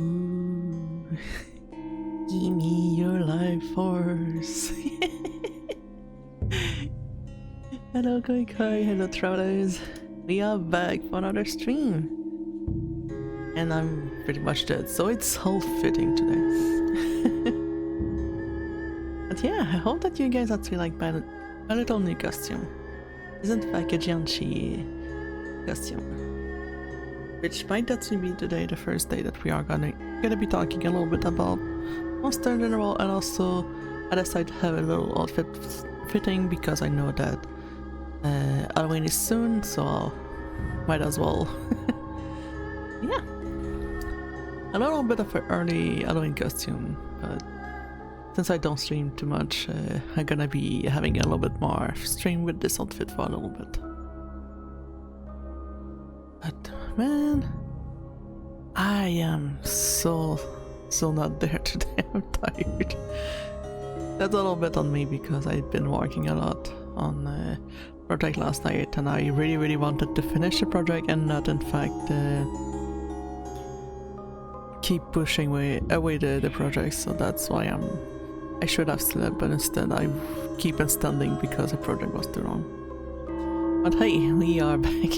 Ooh. Give me your life force. Hello Koi Koi, hello travelers. We are back for another stream. And I'm pretty much dead, so it's all fitting today. But yeah, I hope that you guys actually like my little new costume. Isn't like a Jianchi costume. Which might actually be today the first day that we are gonna be talking a little bit about Monster in general, and also I decided to have a little outfit fitting because I know that Halloween is soon, so might as well. Yeah, a little bit of an early Halloween costume, but since I don't stream too much, I'm gonna be having a little bit more stream with this outfit for a little bit. But man, I am so not there today. I'm tired. That's a little bit on me because I've been working a lot on project last night, and I really wanted to finish the project and not in fact keep pushing away the project. So that's why I should have slept, but instead I keep on standing because the project was too long. But hey, we are back.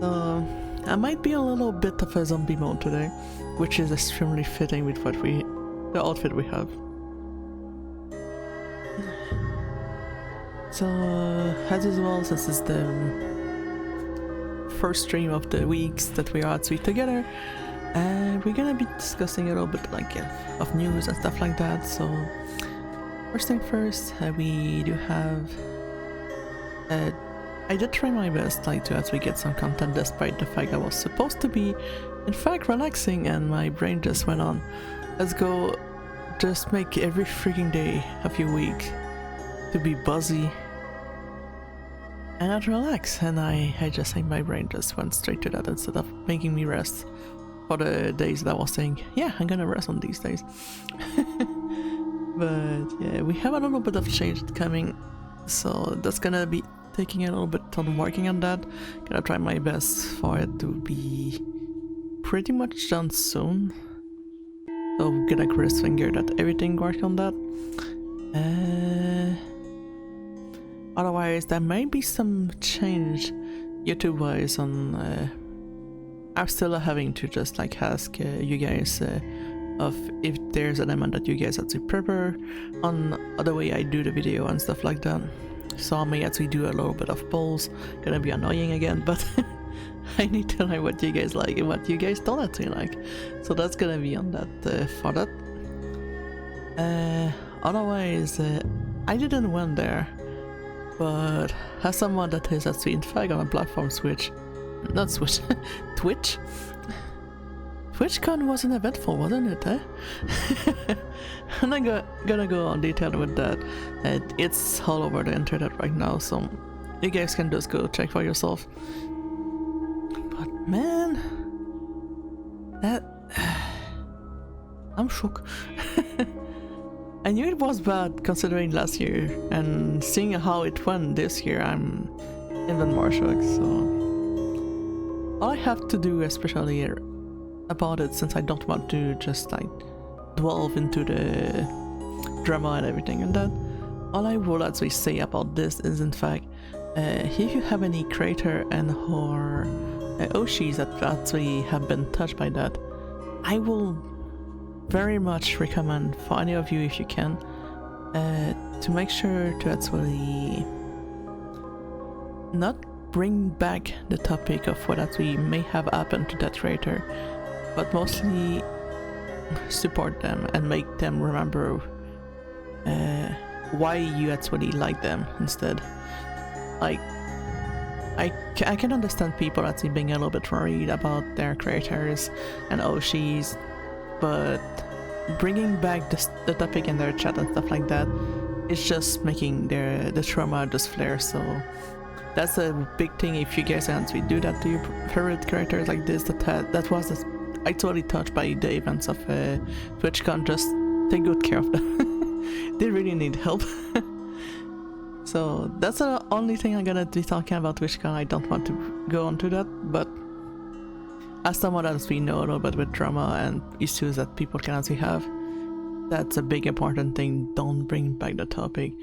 So I might be a little bit of a zombie mode today, which is extremely fitting with the outfit we have. So as usual, since it's the first stream of the weeks that we are actually together, we're gonna be discussing a little bit like of news and stuff like that. So first thing first, we do have I did try my best like to actually get some content despite the fact I was supposed to be in fact relaxing, and my brain just went on, let's go just make every freaking day of your week to be buzzy and not relax, and I just think my brain just went straight to that instead of making me rest for the days that I was saying, yeah, I'm gonna rest on these days. But yeah, we have a little bit of change coming, so that's gonna be taking a little bit on working on that. Gonna try my best for it to be pretty much done soon. So I'm gonna cross finger that everything works on that. Otherwise, there may be some change YouTube-wise on. I'm still having to just like ask you guys of if there's an element that you guys have to prepare on the way I do the video and stuff like that. So I may actually do a little bit of polls. Gonna be annoying again, but I need to learn what you guys like and what you guys don't actually like. So that's gonna be on that for that. Otherwise, I didn't win there, but as someone that is actually in fact on a platform Twitch, TwitchCon wasn't eventful, wasn't it, eh? I'm not gonna go on detail with that. It's all over the internet right now, so you guys can just go check for yourself. But man, I'm shook. I knew it was bad considering last year, and seeing how it went this year, I'm even more shocked. So all I have to do, especially about it, since I don't want to just like delve into the drama and everything and that, all I will actually say about this is in fact, if you have any creator and or Oshis that actually have been touched by that, I will very much recommend for any of you, if you can, to make sure to actually not bring back the topic of what actually may have happened to that creator, but mostly support them and make them remember why you actually like them instead. Like, I can understand people actually being a little bit worried about their creators and Oshis, but bringing back the topic in their chat and stuff like that is just making the trauma just flare. So that's a big thing. If you guys actually do that to your favorite characters like this, that was I totally touched by the events of TwitchCon. Just take good care of them. They really need help. So that's the only thing I'm gonna be talking about TwitchCon. I don't want to go on to that, but as someone else we know a little bit with trauma and issues that people can actually have, that's a big important thing. Don't bring back the topic,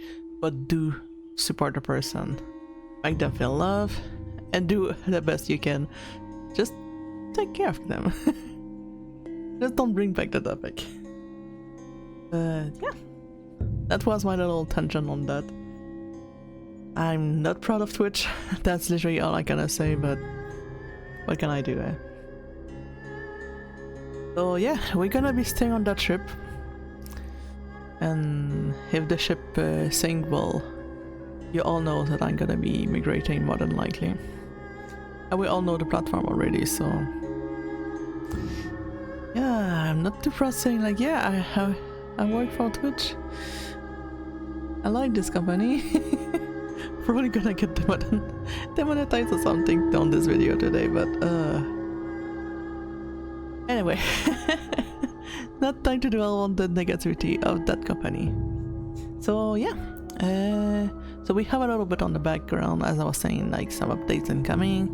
but do support the person, make them feel love, and do the best you can. Just take care of them. Just don't bring back the topic. Yeah, that was my little tangent on that. I'm not proud of Twitch. That's literally all I can say, but what can I do, eh? So yeah, we're gonna be staying on that ship. And if the ship sinks, well, you all know that I'm gonna be migrating more than likely. And we all know the platform already, so... yeah, I'm not too proud saying like, yeah, I work for Twitch. I like this company. Probably gonna get demonetized or something on this video today, but anyway. Not time to dwell on the negativity of that company. So yeah, so we have a little bit on the background, as I was saying, like some updates incoming.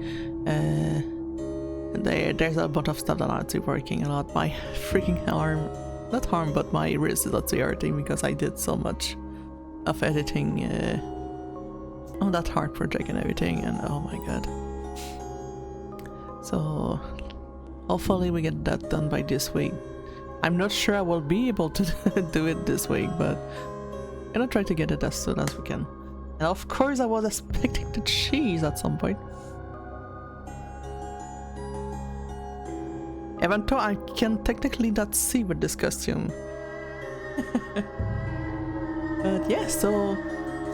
There's a bunch of stuff that I'm actually working a lot. My freaking arm, not harm, but my wrist is actually hurting because I did so much of editing on that hard project and everything, and oh my god. So hopefully we get that done by this week. I'm not sure I will be able to do it this week, but I'm gonna try to get it as soon as we can. And of course I was expecting the cheese at some point. Even though I can technically not see with this costume. But yeah, so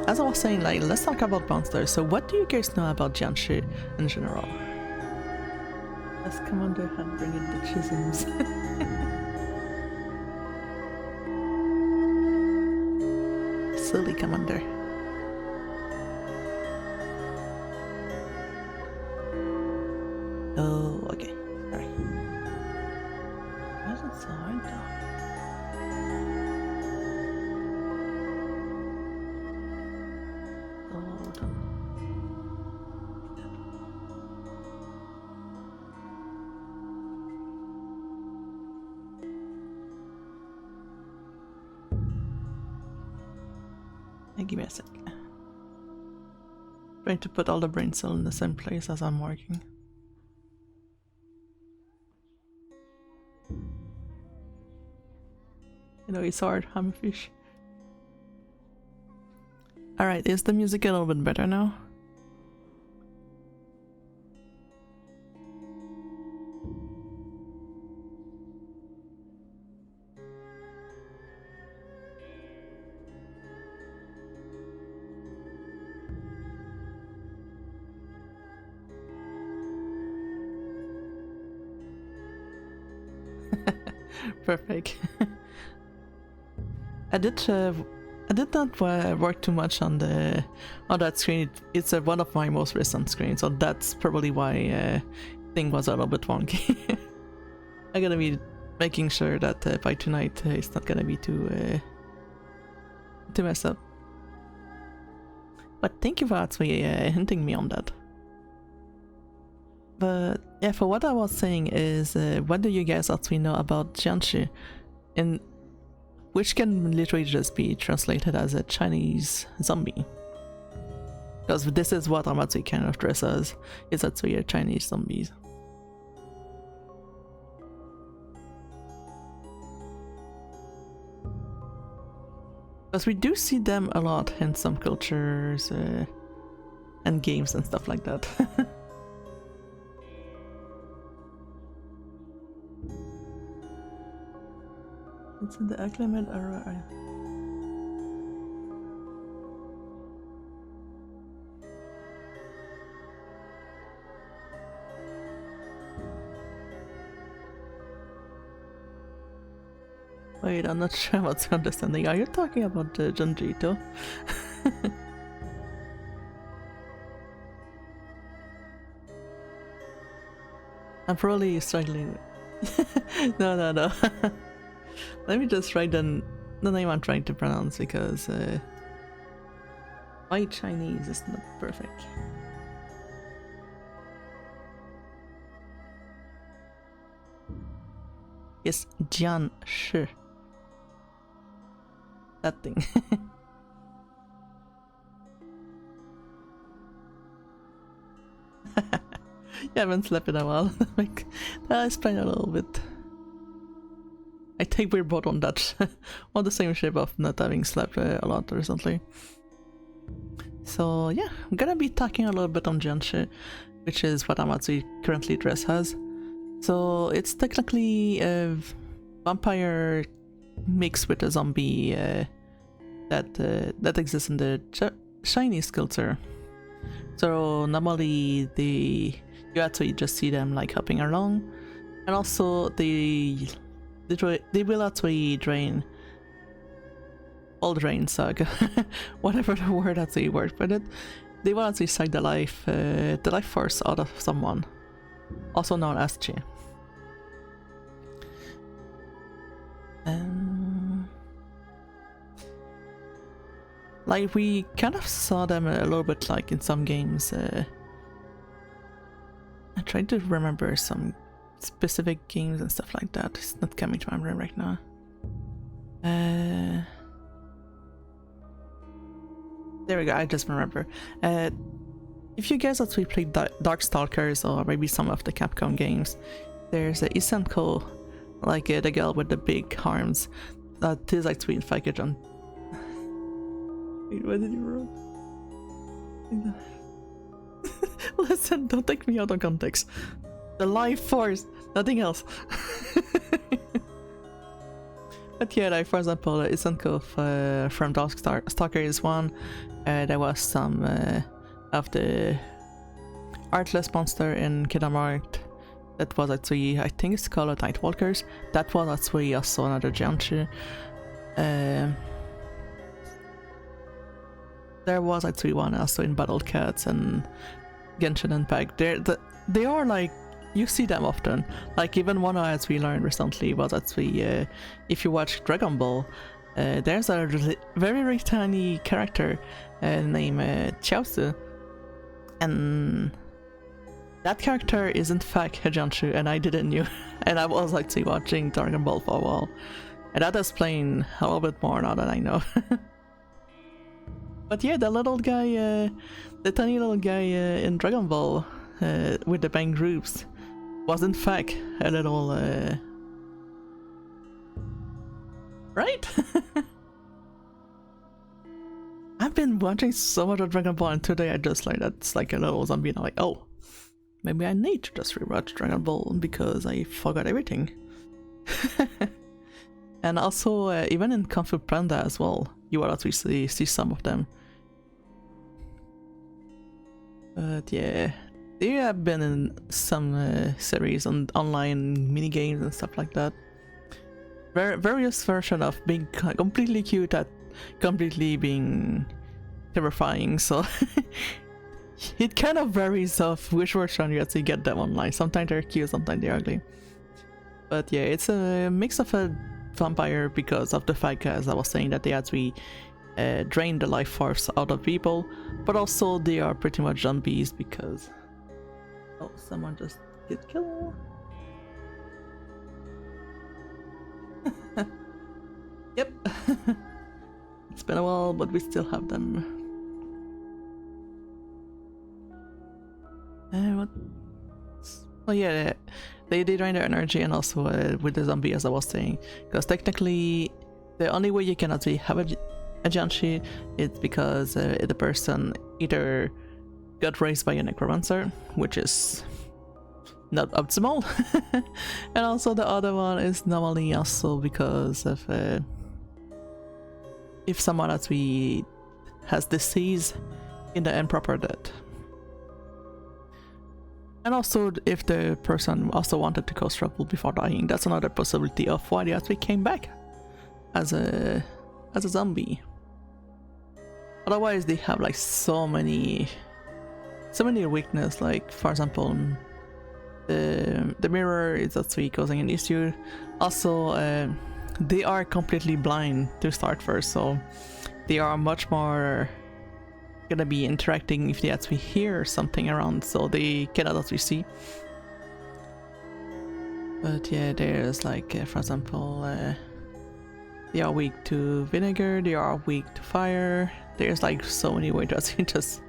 as I was saying, like, let's talk about monsters. So what do you guys know about Jiangshi in general? As Commander had bring in the chisms. Silly Commander. Oh, okay. Sorry. Why is it so hard though? Hold on. Give me a sec. Trying to put all the brain cells in the same place as I'm working. You know, it's hard, I'm a fish. Alright, is the music a little bit better now? Perfect. I did not work too much on that screen. It's one of my most recent screens, so that's probably why thing was a little bit wonky. I'm gonna be making sure that by tonight it's not gonna be too messed up. But thank you for actually hinting me on that. But yeah, for what I was saying is, what do you guys actually know about Jiangshi? And which can literally just be translated as a Chinese zombie. Because this is what I'm actually kind of dressed as, is actually a Chinese zombies. Because we do see them a lot in some cultures and games and stuff like that. It's in the acclimate era. Wait, I'm not sure what's understanding. Are you talking about Janjito? I'm probably struggling. No. Let me just write the name I'm trying to pronounce, because my Chinese is not perfect. is Jian Shi. That thing. Yeah, I haven't slept in a while. Like, I explained a little bit. I think we're both on that, on the same shape of not having slept a lot recently. So yeah, I'm gonna be talking a little bit on Jianshi, which is what Amatsu currently dressed as. So it's technically a vampire mixed with a zombie that exists in the Chinese culture. So normally you actually just see them like hopping along, and also they will actually drain suck whatever the word actually works with it. They will actually suck the life force out of someone, also known as Chi. Like we kind of saw them a little bit like in some games. I tried to remember some specific games and stuff like that. It's not coming to my brain right now. There we go, I just remember. If you guys actually played Darkstalkers or maybe some of the Capcom games, there's a Isenko, like the girl with the big arms, that is actually infected on. Wait, what did you write? Listen, don't take me out of context. The life force, nothing else. But yeah, like for example, Isenko from Darkstalkers 1, there was some of the Artless monster in Kingdom Hearts that was actually, I think it's called Nightwalkers. That was actually also another Jianshi. There was actually one also in Battle Cats and Genshin Impact. They are like, you see them often. Like even one as we learned recently was actually, if you watch Dragon Ball, there's a very, very tiny character named Chiaozu, and that character is in fact a Jianshu, and I didn't know. And I was actually watching Dragon Ball for a while, and that explains a little bit more now that I know. But yeah, the little guy, the tiny little guy in Dragon Ball with the bang groups was in fact a little right? I've been watching so much of Dragon Ball, and today I just like that's like a little zombie, and I'm like, oh, maybe I need to just rewatch Dragon Ball because I forgot everything. And also even in Kung Fu Panda as well, you will actually see some of them. But yeah, they have been in some series on online mini games and stuff like that. Various versions of being completely cute at completely being terrifying, so it kind of varies of which version you actually get them online. Sometimes they're cute, sometimes they're ugly. But yeah, it's a mix of a vampire because of the fact, as I was saying, that they actually drain the life force out of people, but also they are pretty much zombies because... Oh, someone just get killed. Yep. It's been a while, but we still have them. What? Oh yeah, they drain their energy, and also with the zombie, as I was saying, because technically the only way you can actually have a Jianshi is because the person either got raised by a necromancer, which is not optimal, and also the other one is normally also because of if someone actually has disease in the improper death. And also if the person also wanted to cause trouble before dying, that's another possibility of why they actually came back as a zombie. Otherwise they have like so many weaknesses, like for example the mirror is actually causing an issue. Also they are completely blind to start first, so they are much more gonna be interacting if they actually hear something around, so they cannot actually see. But yeah, there's like, for example, they are weak to vinegar, they are weak to fire. There's like so many ways that you just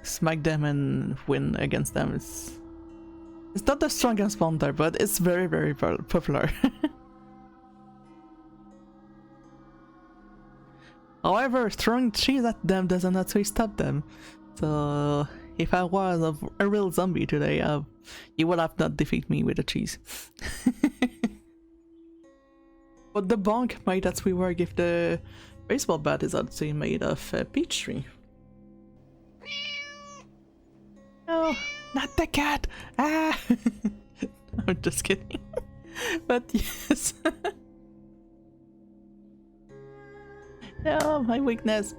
smack them and win against them. It's not the strongest monster, but it's very, very popular. However, throwing cheese at them doesn't actually stop them. So if I was a real zombie today, you would have not defeat me with a cheese. But the bonk might actually work if the baseball bat is actually made of peach tree. No, not the cat! Ah! I'm just kidding. But yes. No, my weakness.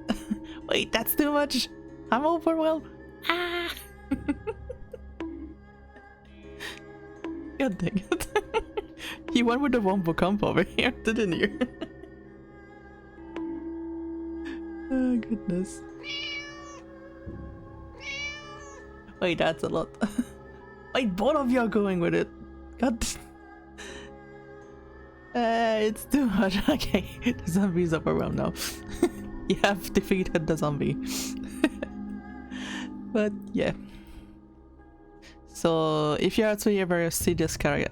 Wait, that's too much. I'm overwhelmed. Ah! God dang it. You went with the wombo combo over here, didn't you? Oh, goodness. Wait, that's a lot. Wait, both of you are going with it. God. It's too much. Okay, the zombie's overwhelmed now. You have defeated the zombie. But yeah. So if you actually ever see this kind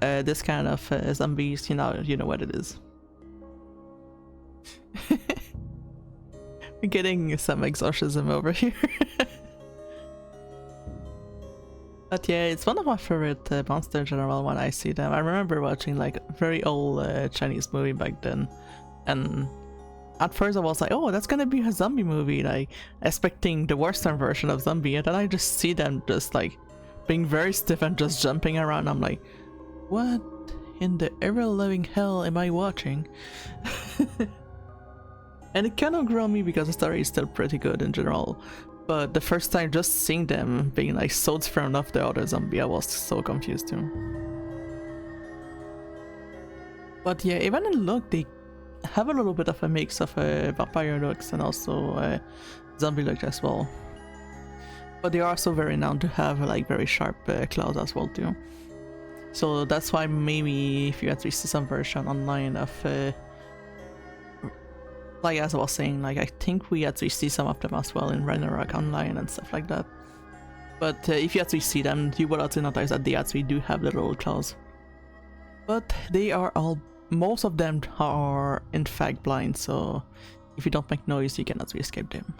of zombies, you know what it is. We're getting some exorcism over here. But yeah, it's one of my favorite monsters in general when I see them. I remember watching like a very old Chinese movie back then, and at first I was like, oh, that's gonna be a zombie movie, like expecting the Western version of zombie, and then I just see them just like being very stiff and just jumping around. I'm like, what in the ever-loving hell am I watching? And it kind of grew on me because the story is still pretty good in general. But the first time just seeing them being like so thrown off the other zombie, I was so confused too. But yeah, even in look, they have a little bit of a mix of vampire looks and also zombie look as well. But they are also very known to have like very sharp claws as well too. So that's why maybe if you actually see some version online of like as I was saying, like I think we actually see some of them as well in Ragnarok Online and stuff like that. But if you actually see them, you will actually notice that they actually do have little claws. But they are most of them are in fact blind, so if you don't make noise, you can actually escape them.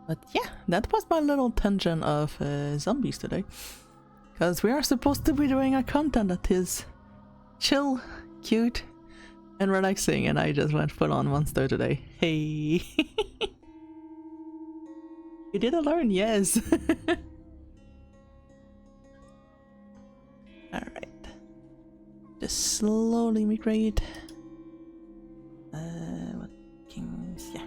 But yeah, that was my little tangent of zombies today. Because we are supposed to be doing a content that is chill, cute, and relaxing, and I just went full on monster today. Hey! You didn't learn, yes! Alright. Just slowly migrate. What kings? Yeah.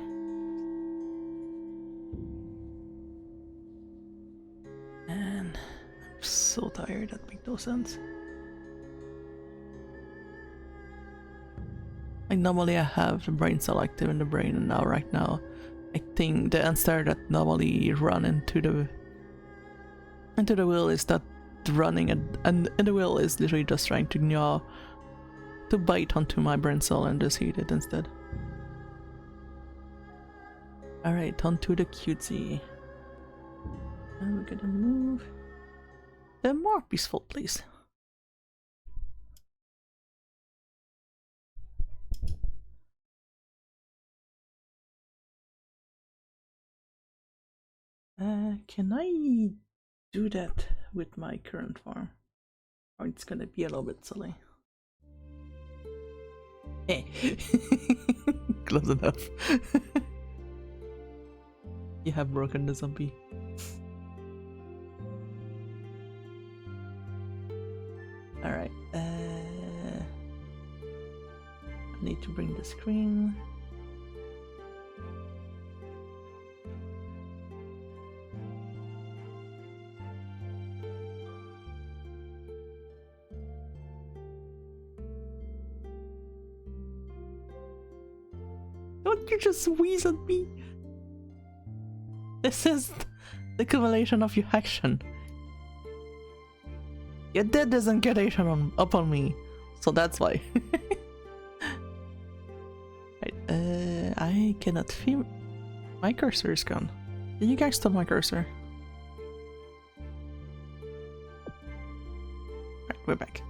And I'm so tired, that makes no sense. Like normally I have the brain cell active in the brain, and now right now I think the answer that normally run into the wheel is not running, and the wheel is literally just trying to gnaw, to bite onto my brain cell and just eat it instead. Alright, onto the cutesy. And we're gonna move the more peaceful place. Can I do that with my current farm? Or it's gonna be a little bit silly. Eh. Close enough. You have broken the zombie. Alright, I need to bring the screen. Don't you just wheeze at me? This is the accumulation of your action. It did doesn't get up on me, so that's why. Right, I cannot feel. My cursor is gone. Did you guys stole my cursor? Right, we're back.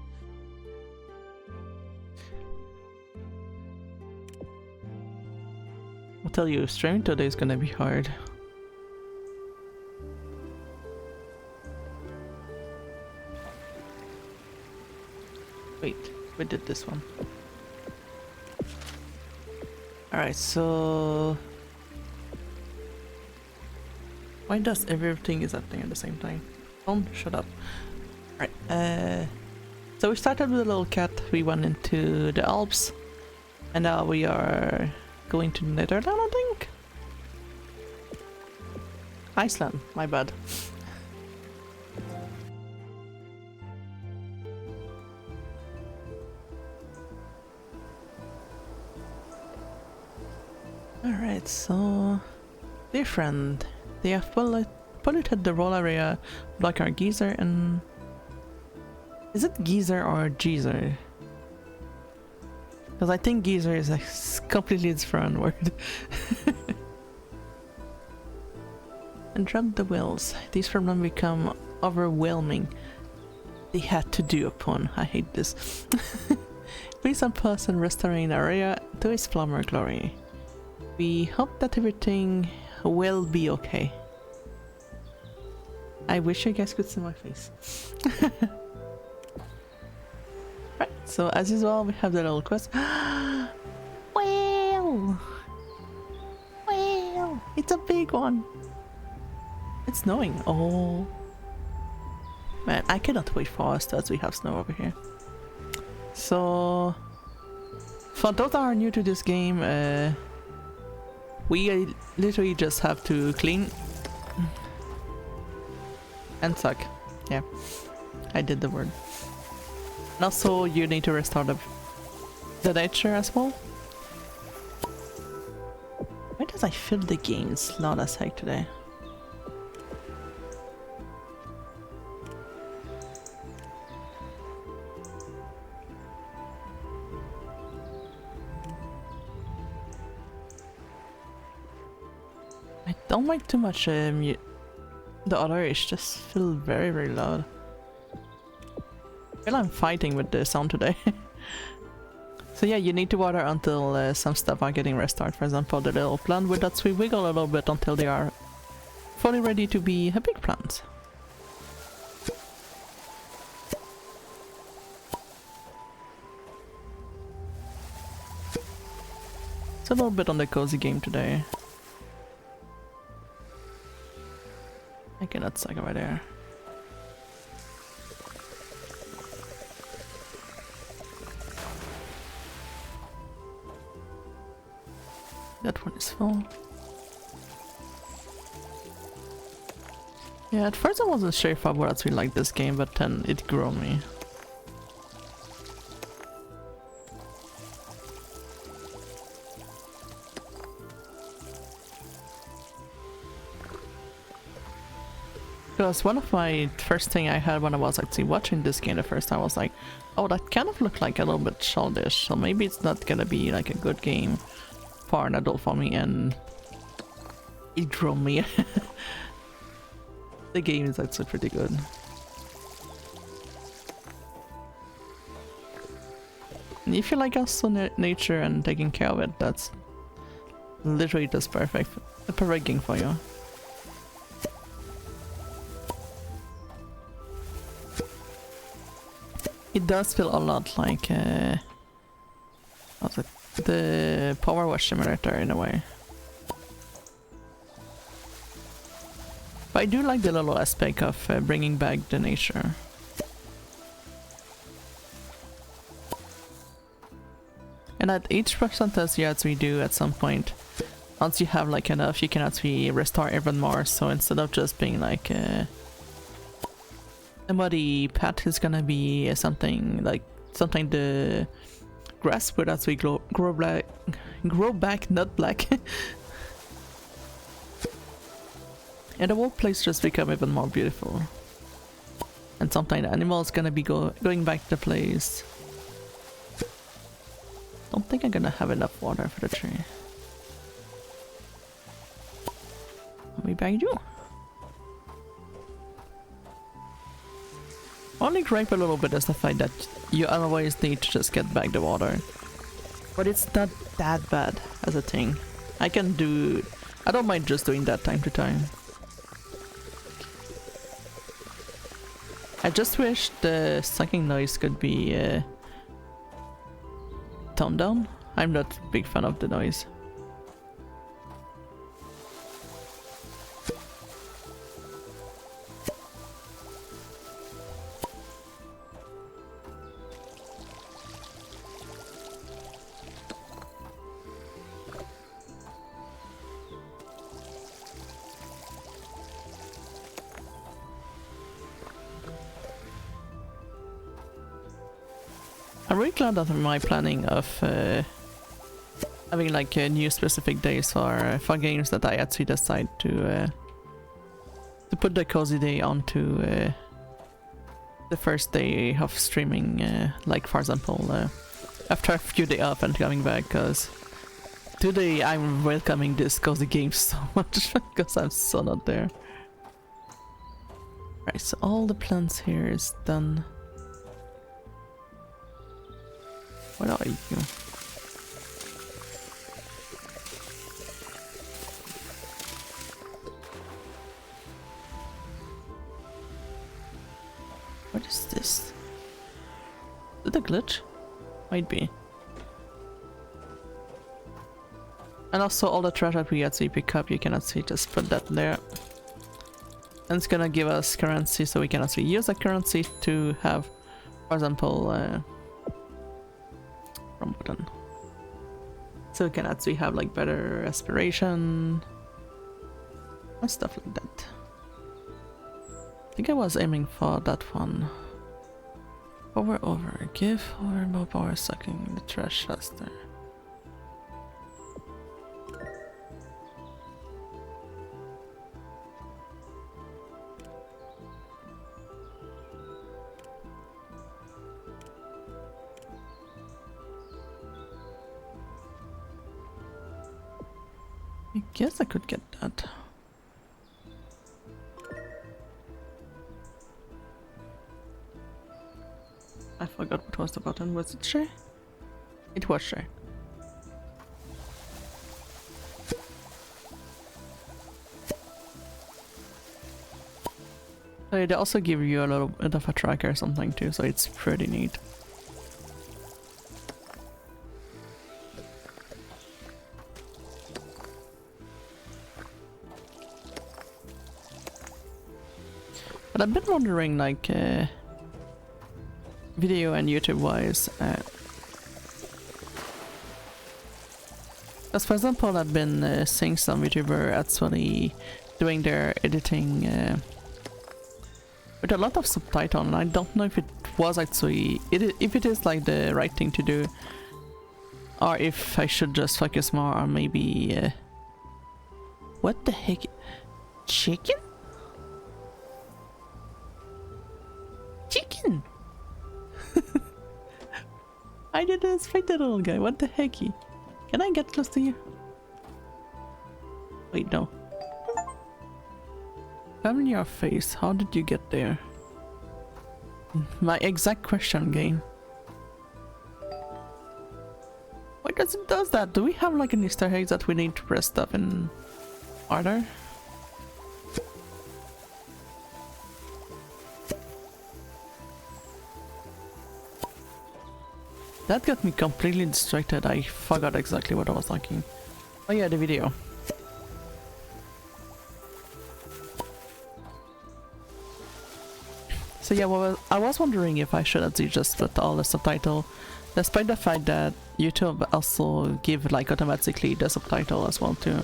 I'll tell you, streaming today is gonna be hard. Wait, we did this one. Alright, so... Why does everything is happening at the same time? Don't shut up. Alright, so we started with a little cat, we went into the Alps, and now we are going to Netherlands, I think? Iceland, my bad. Alright, so... Dear friend, they have polluted the roll area like our geyser and... Is it geyser or geezer? Because I think geyser is a completely different word. And drop the wheels. These problems become overwhelming. They had to do upon. I hate this. Please help us in restoring the area to its former glory. We hope that everything will be okay. I wish you guys could see my face. Right, so as usual we have the little quest. Whale! Whale! It's a big one! It's snowing. Oh. Man, I cannot wait for us as we have snow over here. So... For those that are new to this game, we literally just have to clean and suck. Yeah, I did the word. And also you need to restore the nature as well. Why does I feel the game slow as heck today? I don't like too much the other is just feel very very loud. I feel I'm fighting with the sound today. So yeah, you need to water until some stuff are getting restored. For example, the little plant with that we wiggle a little bit until they are fully ready to be a big plant. It's a little bit on the cozy game today. I cannot suck right there. That one is full. Yeah, at first I wasn't sure if I would actually like this game, but then it grew on me. Because one of my first thing I had when I was actually watching this game the first time was like, oh, that kind of looked like a little bit childish, so maybe it's not gonna be like a good game for an adult for me, and it drew me. The game is actually pretty good. And if you like also nature and taking care of it, that's literally just perfect. A perfect game for you. It does feel a lot like what's it? The Power Wash Simulator in a way. But I do like the little aspect of bringing back the nature. And at each percentage you actually do at some point, once you have like enough, you can actually restore even more. So instead of just being like the muddy path is gonna be something the grass would actually grow back, not black. And the whole place just become even more beautiful. And sometimes the animal's gonna be going back to the place. Don't think I'm gonna have enough water for the tree. Maybe I do. Only gripe a little bit is the fact that you always need to just get back the water. But it's not that bad as a thing. I don't mind just doing that time to time. I just wish the sucking noise could be toned down. I'm not a big fan of the noise. I'm really glad that my planning of having like new specific days for games that I actually decide to put the cozy day onto the first day of streaming, like for example after a few days off and coming back, because today I'm welcoming this cozy game so much because I'm so not there. Right, so all the plants here is done. What are you? What is this? Is it a glitch? Might be. And also all the trash that we actually pick up, you can actually just put that there. And it's gonna give us currency, so we can actually use that currency to have, for example, button. So we can actually have like better respiration and stuff like that. I think I was aiming for that one. Power over. Give or more power sucking the trash faster. I guess I could get that. I forgot what was the button. Was it share? It was share. So they also give you a little bit of a tracker or something too, so it's pretty neat. But I've been wondering, like, video and YouTube wise, as for example, I've been seeing some YouTuber actually doing their editing with a lot of subtitle, and I don't know if it was actually, if it is like the right thing to do, or if I should just focus more on maybe, what the heck, chicken? Chicken! I didn't expect that little guy. What the hecky? Can I get close to you? Wait, no. Come your face. How did you get there? My exact question, game. Why does it does that? Do we have like an Easter egg that we need to press stuff in order? That got me completely distracted. I forgot exactly what I was thinking. Oh yeah, the video. So yeah, well, I was wondering if I should actually just put all the subtitle, despite the fact that YouTube also give like automatically the subtitle as well too.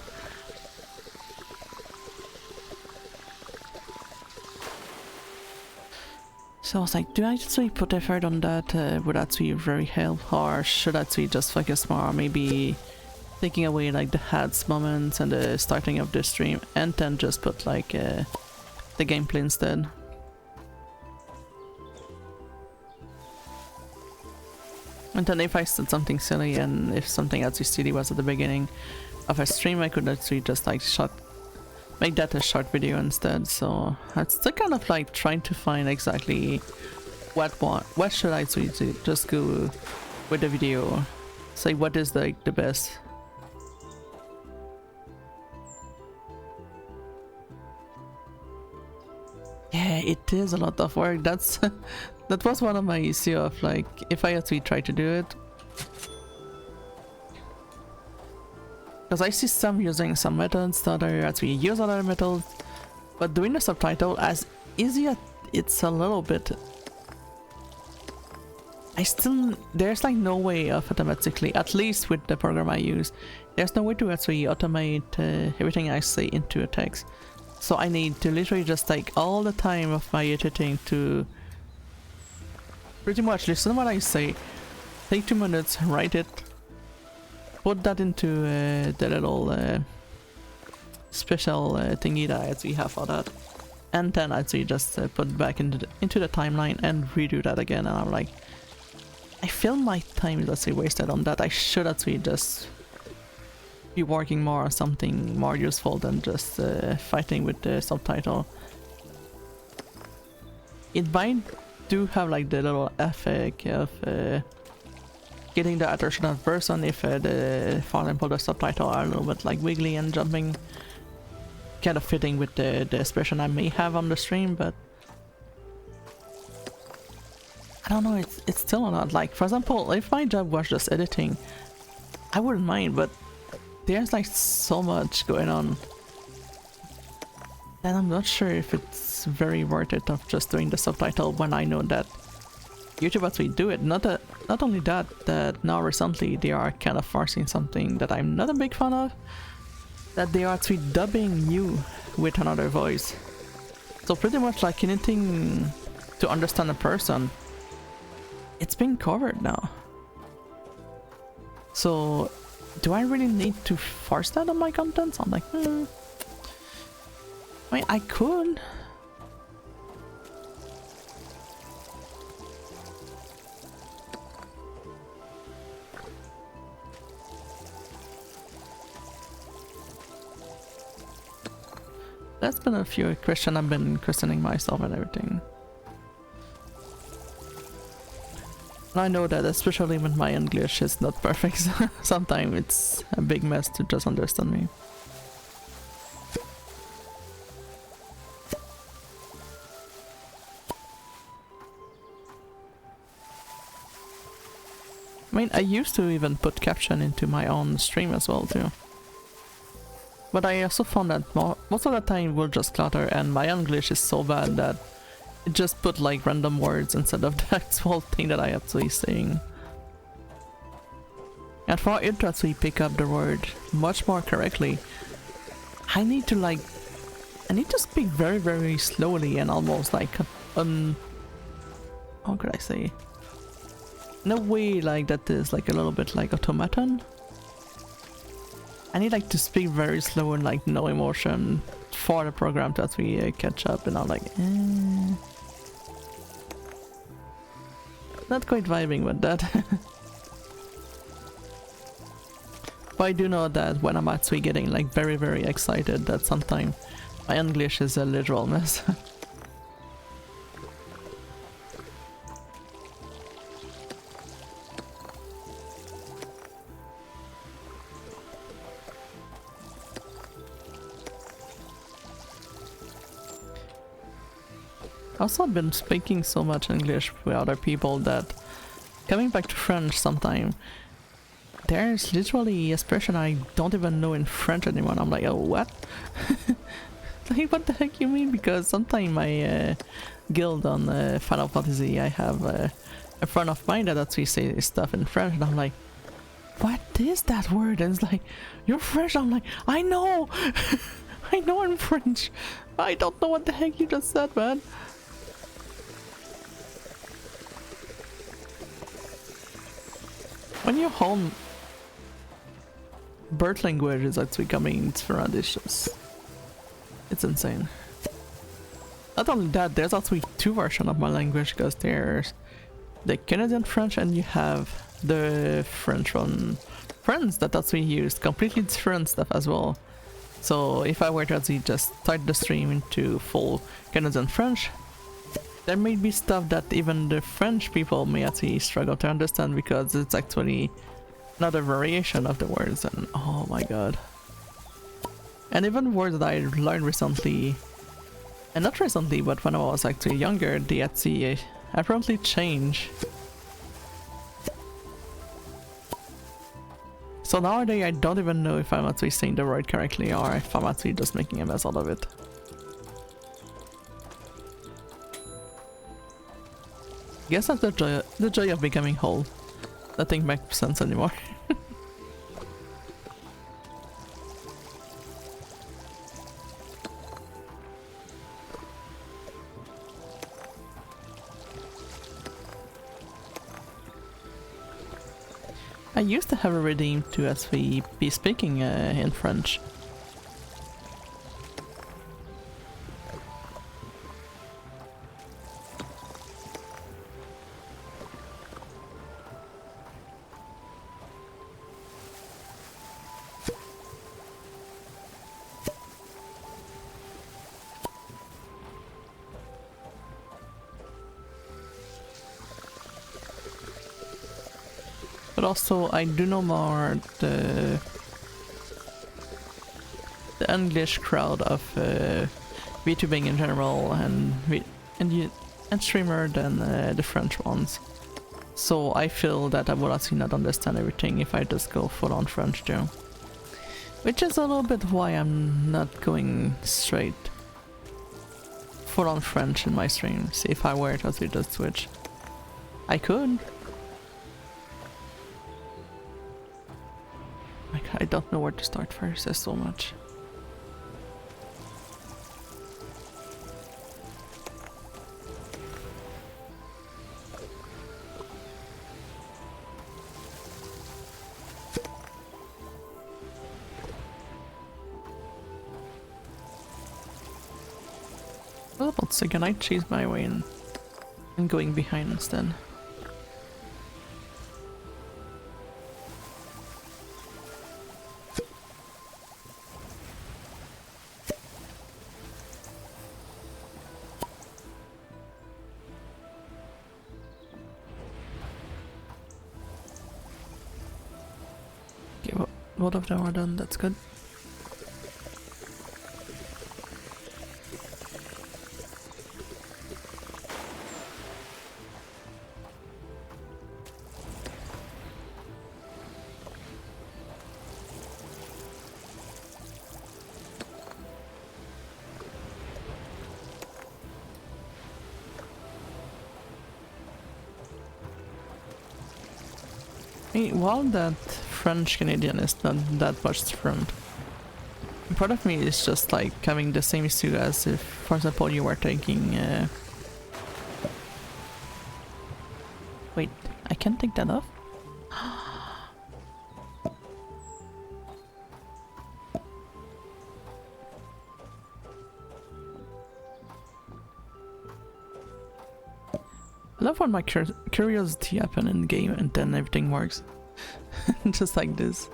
So I was like, do I actually put effort on that? Would that be very help, or should I actually just focus more, maybe taking away like the ads moments and the starting of the stream, and then just put like the gameplay instead? And then if I said something silly and if something else silly was at the beginning of a stream, I could actually just like make that a short video instead. So it's still kind of like trying to find exactly what should I do, just go with the video, say what is like the best. Yeah, it is a lot of work. That's that was one of my issue of like if I actually try to do it, because I see some using some methods, the other actually use other methods, but doing the subtitle as easy as it's a little bit, there's like no way of automatically, at least with the program I use, there's no way to actually automate everything I say into a text. So I need to literally just take all the time of my editing to pretty much listen to what I say, take 2 minutes, write it, put that into the little special thingy that I actually have for that, and then actually just put back into the timeline and redo that again. And I'm like, I feel my time is actually wasted on that. I should actually just be working more on something more useful than just fighting with the subtitle. It might do have like the little effect of getting the attention of person if for example the subtitle are a little bit like wiggly and jumping, kind of fitting with the expression I may have on the stream, but I don't know, it's still not like, for example, if my job was just editing, I wouldn't mind, but there's like so much going on that I'm not sure if it's very worth it of just doing the subtitle when I know that YouTube actually do it. Not only that now recently they are kind of forcing something that I'm not a big fan of, that they are actually dubbing you with another voice. So pretty much like anything to understand a person, it's being covered now. So do I really need to force that on my content? So I'm like, I mean, I could. That's been a few questions I've been questioning myself and everything. I know that especially when my English is not perfect, sometimes it's a big mess to just understand me. I mean, I used to even put caption into my own stream as well too. But I also found that most of the time will just clutter, and my English is so bad that it just put like random words instead of the actual thing that I actually saying. And for it to actually pick up the word much more correctly, I need to speak very very slowly and almost like how could I say, in a way like that is like a little bit like automaton. I need like to speak very slow and like no emotion for the program to actually catch up, and I'm like, not quite vibing with that. But I do know that when I'm actually getting like very very excited, that sometimes my English is a literal mess. Also, I've been speaking so much English with other people that coming back to French sometime, there's literally a expression I don't even know in French anymore. I'm like, oh, what? Like, what the heck you mean? Because sometimes my guild on Final Fantasy, I have a friend of mine that actually says stuff in French, and I'm like, what is that word? And it's like, you're French? I'm like, I know! I know I'm French! I don't know what the heck you just said, man! When your home birth language is actually becoming traditions, it's insane. Not only that, there's actually two versions of my language, because there's the Canadian French and you have the French one. Friends that we used completely different stuff as well. So if I were to actually just start the stream into full Canadian French, there may be stuff that even the French people may actually struggle to understand because it's actually another variation of the words, and oh my god. And even words that I learned recently, and not recently, but when I was actually younger, they actually apparently change. So nowadays I don't even know if I'm actually saying the word correctly or if I'm actually just making a mess out of it. Guess that's the joy of becoming whole. Nothing makes sense anymore. I used to have a redeem to actually be speaking in French. But also, I do know more the English crowd of VTubing in general and streamer than the French ones. So I feel that I would actually not understand everything if I just go full on French too. Which is a little bit why I'm not going straight full on French in my streams. If I were to actually just switch, I could. I don't know where to start first, there's so much. Well, once again, I choose my way in and going behind instead. Both of them are done, that's good. While that French-Canadian is not that much different, part of me is just like having the same issue as if, for example, you were taking... Wait, I can't take that off? I love when my curiosity happens in game and then everything works. Just like this.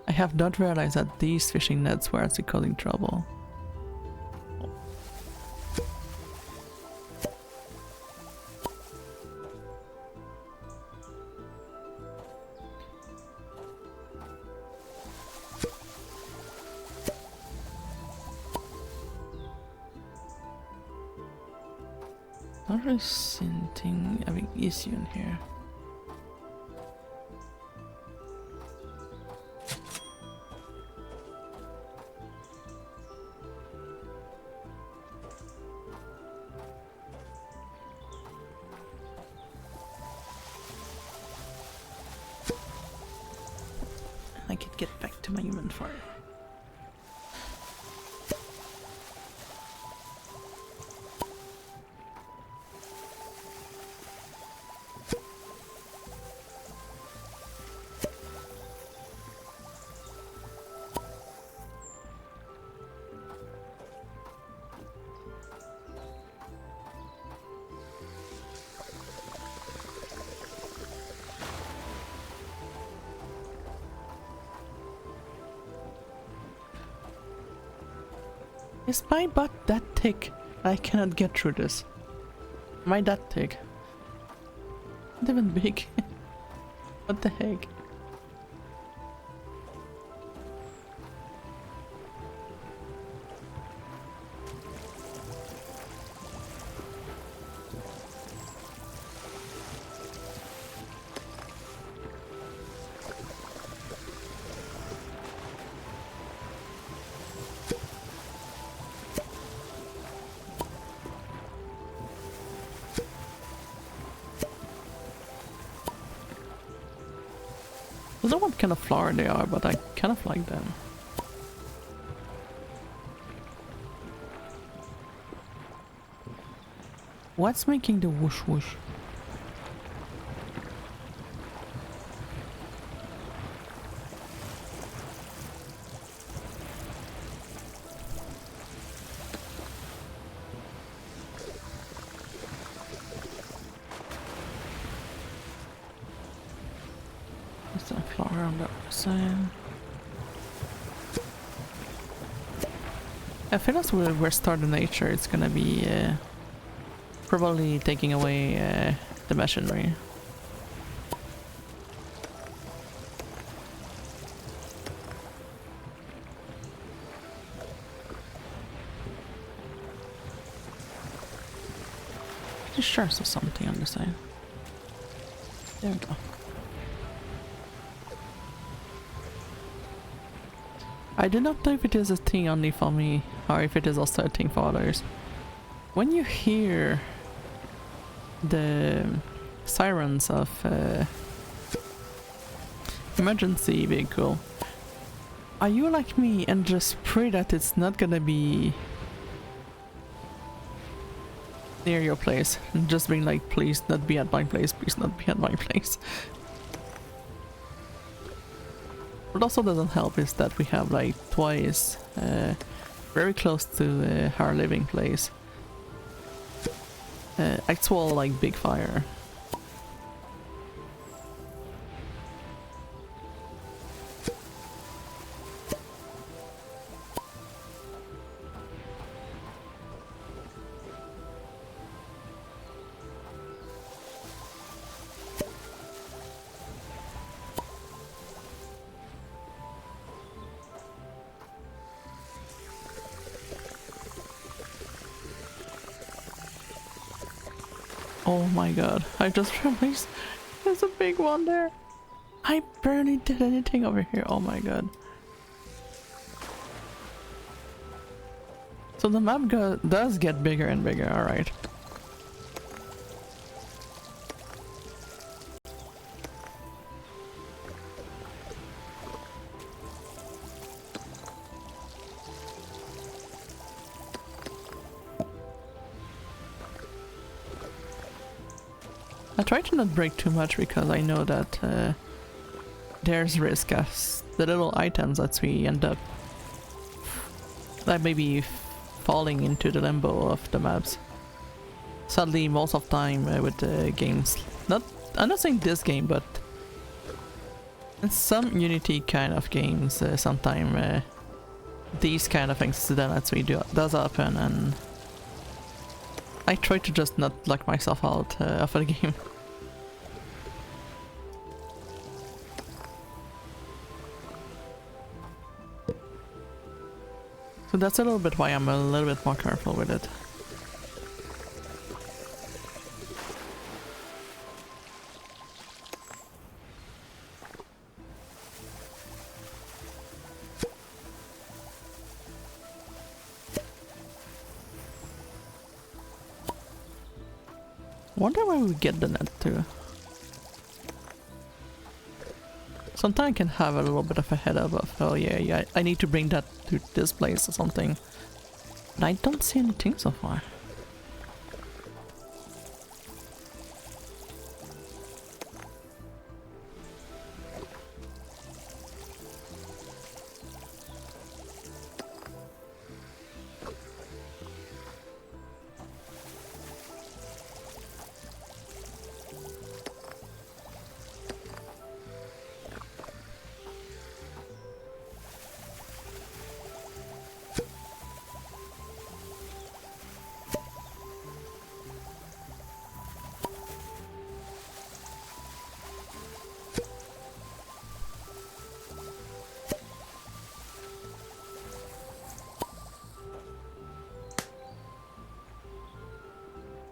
I have not realized that these fishing nets were actually causing trouble. Not really seeing having issue in here. I could get back to my human farm. Is my butt that thick? I cannot get through this. Am I that thick? Not even big. What the heck? I don't know what kind of flower they are, but I kind of like them. What's making the whoosh whoosh? There's a flower on the other side. I feel as we restore the nature, it's gonna be probably taking away the machinery. Pretty sure there's something on the side. There we go. I do not know if it is a thing only for me or if it is also a thing for others. When you hear the sirens of emergency vehicle, are you like me and just pray that it's not gonna be near your place and just being like, please not be at my place, please not be at my place? What also doesn't help is that we have like twice very close to our living place actual like big fire. Oh my god, I just realized there's a big one there. I barely did anything over here, oh my god. So the map does get bigger and bigger, alright. I try to not break too much because I know that there's risk as the little items that we end up like maybe falling into the limbo of the maps. Sadly, most of the time with the games, I'm not saying this game, but in some Unity kind of games, sometimes these kind of things does happen, and I try to just not lock myself out of the game. So that's a little bit why I'm a little bit more careful with it. Wonder where we get the net to. Sometimes I can have a little bit of a head up of, oh yeah, I need to bring that to this place or something. But I don't see anything so far.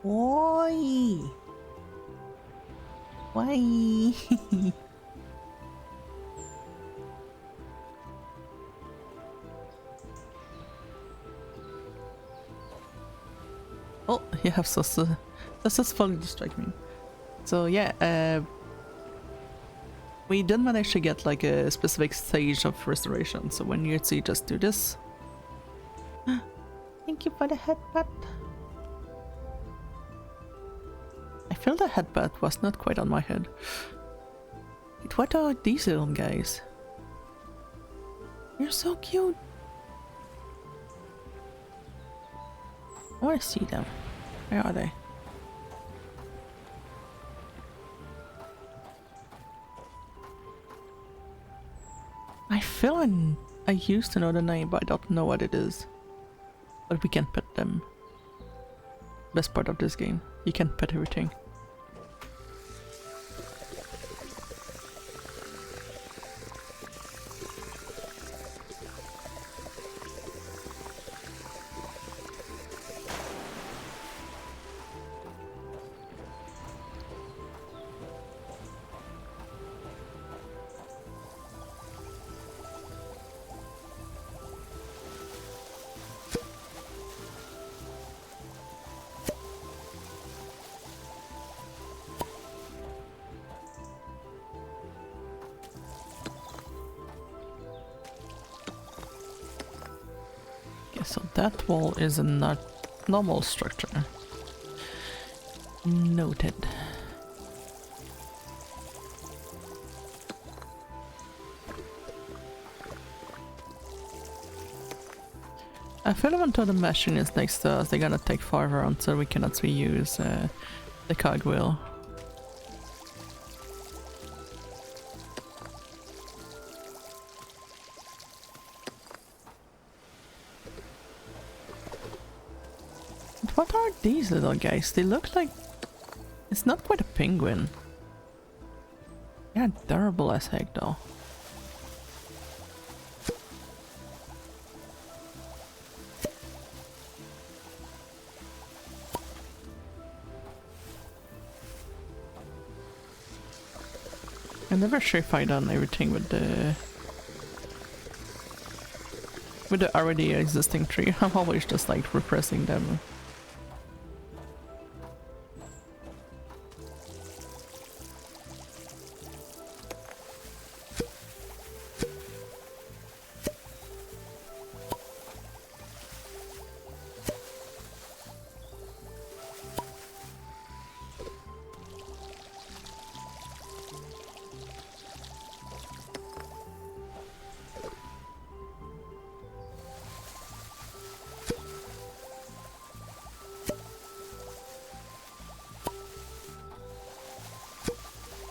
Oi! Why? Oh, you have successfully distract me. So yeah, we did manage to get like a specific stage of restoration. So when you see, just do this. Thank you for the headbutt. I feel the headbutt was not quite on my head. Wait, what are these little guys? You're so cute. I want to see them. Where are they? I feel I used to know the name, but I don't know what it is. But we can pet them. Best part of this game. You can pet everything. So that wall is a not normal structure. Noted. I feel until the machine is next to us, they're gonna take forever until we can actually use the cogwheel. What are these little guys? They look like... It's not quite a penguin. They're adorable as heck though. I'm never sure if I done everything with the already existing tree. I'm always just like repressing them.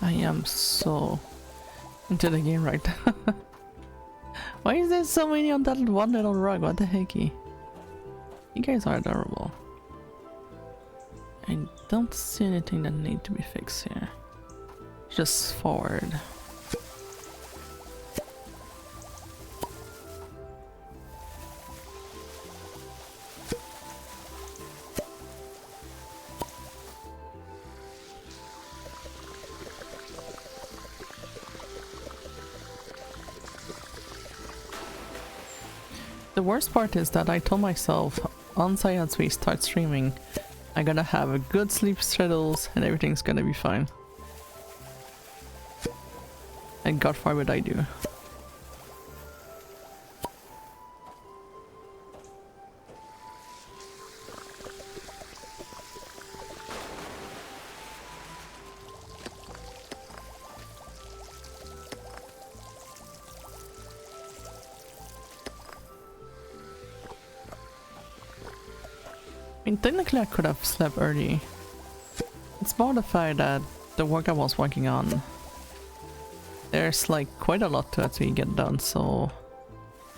I am so into the game right now. Why is there so many on that one little rug? What the hecky? You guys are adorable. I don't see anything that need to be fixed here. Just forward. The worst part is that I told myself once as we start streaming, I'm gonna have a good sleep schedules and everything's gonna be fine. And God forbid I do. I mean, technically I could have slept early. It's more the fact that the work I was working on, there's like quite a lot to actually get done, so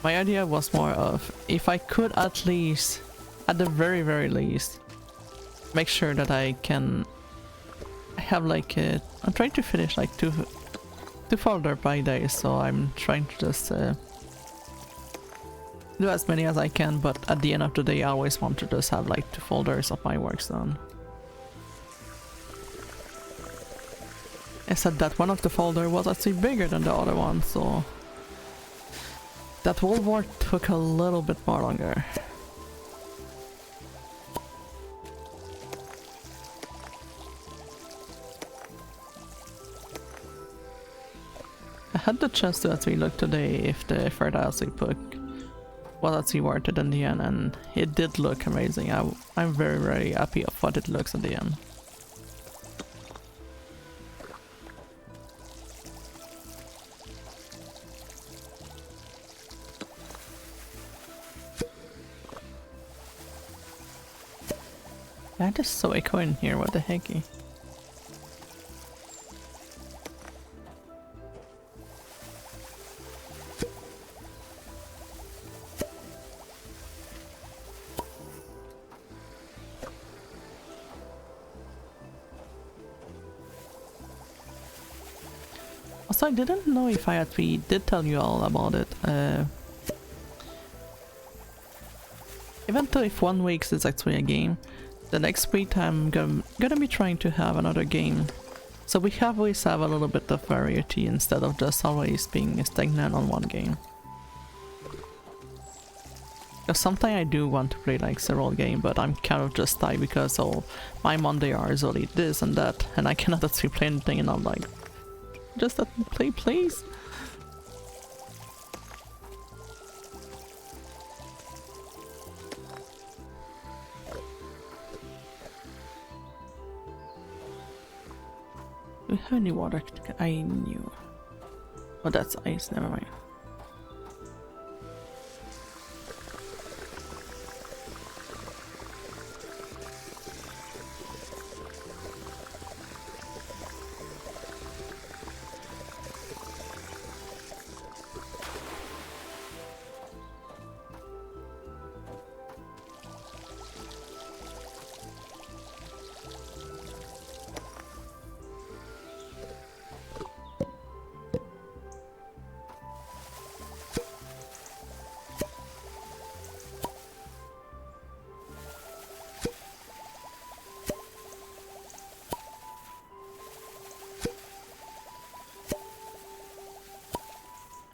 my idea was more of if I could at least, at the very least, make sure that I have like I'm trying to finish like two folders by day, so I'm trying to just do as many as I can, but at the end of the day I always want to just have like 2 folders of my works done. I said that one of the folder was actually bigger than the other one, so that World War took a little bit more longer. I had the chance to actually look today if the third actually book was actually worth it in the end, and it did look amazing. I'm very, very happy of what it looks in the end. That is so echoey in here, what the hecky? Also, I didn't know if I actually did tell you all about it. Even though if 1 week is actually a game, the next week I'm gonna be trying to have another game. So we always have a little bit of variety instead of just always being stagnant on one game. Because sometimes I do want to play like several games, but I'm kind of just tired because my Monday hours only this and that, and I cannot actually play anything, and I'm like, just let me play, please. Do we have any water? I knew. Oh, that's ice, never mind.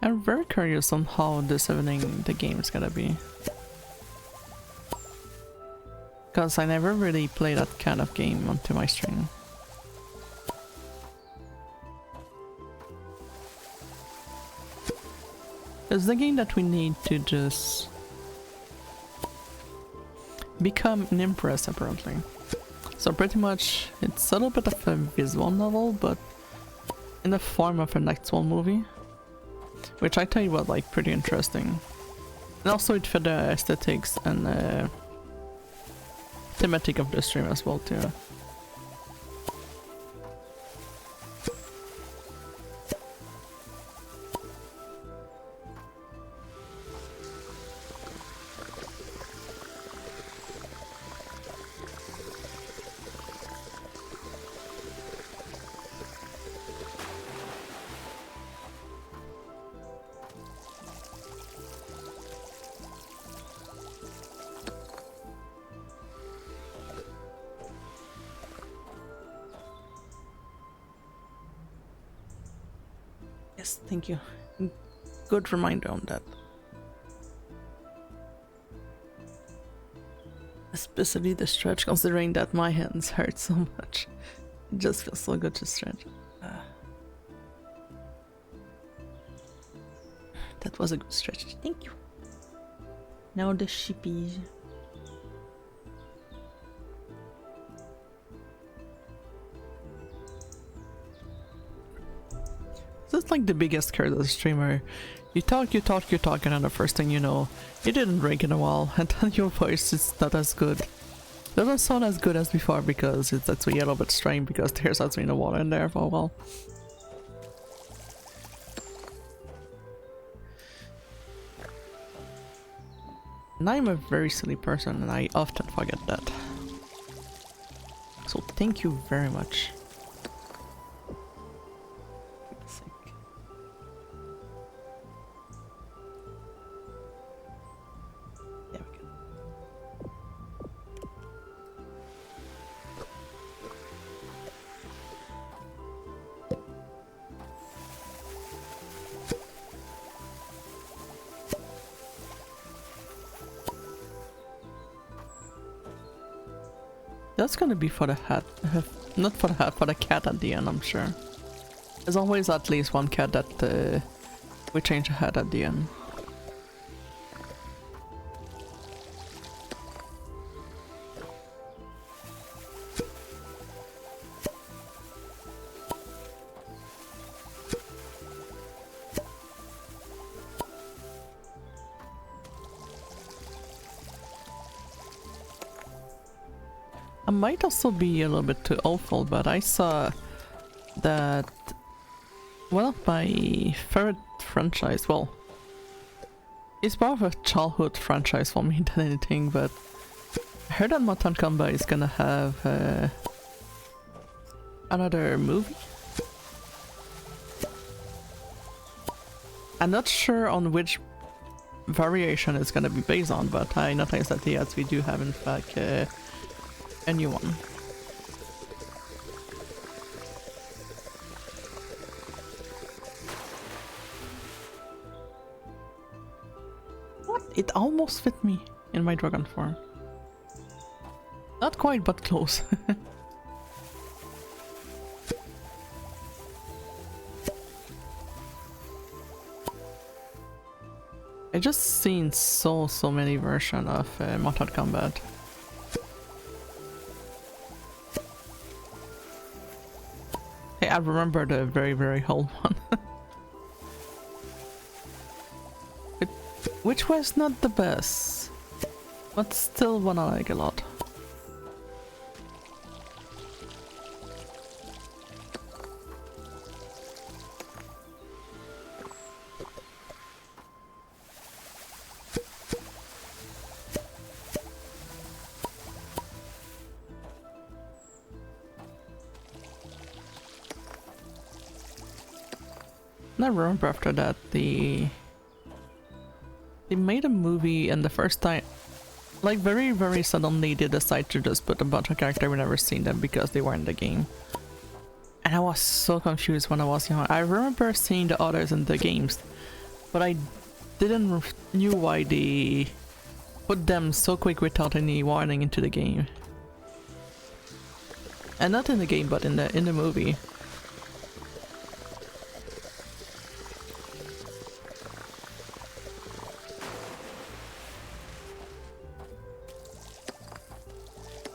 I'm very curious on how this evening the game's gonna be. Because I never really played that kind of game onto my stream. It's the game that we need to just become an empress, apparently. So pretty much it's a little bit of a visual novel, but in the form of an actual movie. Which I tell you was like pretty interesting. And also it for the aesthetics and thematic of the stream as well too. Yes, thank you. Good reminder on that. Especially the stretch, considering that my hands hurt so much. It just feels so good to stretch. That was a good stretch. Thank you. Now the shippies. That's like the biggest curse of the streamer. You talk, and then the first thing you know, you didn't drink in a while, and then your voice is not as good. Doesn't sound as good as before because it's actually a little bit strained because there's actually no water in there for a while. And I'm a very silly person and I often forget that. So thank you very much. That's gonna be for the hat. Not for the hat, for the cat at the end, I'm sure. There's always at least one cat that we change the hat at the end. I might also be a little bit too awful, but I saw that one of my favorite franchise, well, it's more of a childhood franchise for me than anything, but I heard that Mortal Kombat is gonna have another movie. I'm not sure on which variation it's gonna be based on, but I noticed that yes, we do have in fact a new one. What? It almost fit me in my dragon form. Not quite, but close. I just seen so many versions of Mortal Kombat. Hey, I remember the very old one. Which was not the best, but still one I like a lot. And I remember after that they made a movie, and the first time, like very suddenly they decided to just put a bunch of characters we never seen them because they were in the game. And I was so confused when I was young. I remember seeing the others in the games, but I didn't knew why they put them so quick without any warning into the game. And not in the game, but in the movie.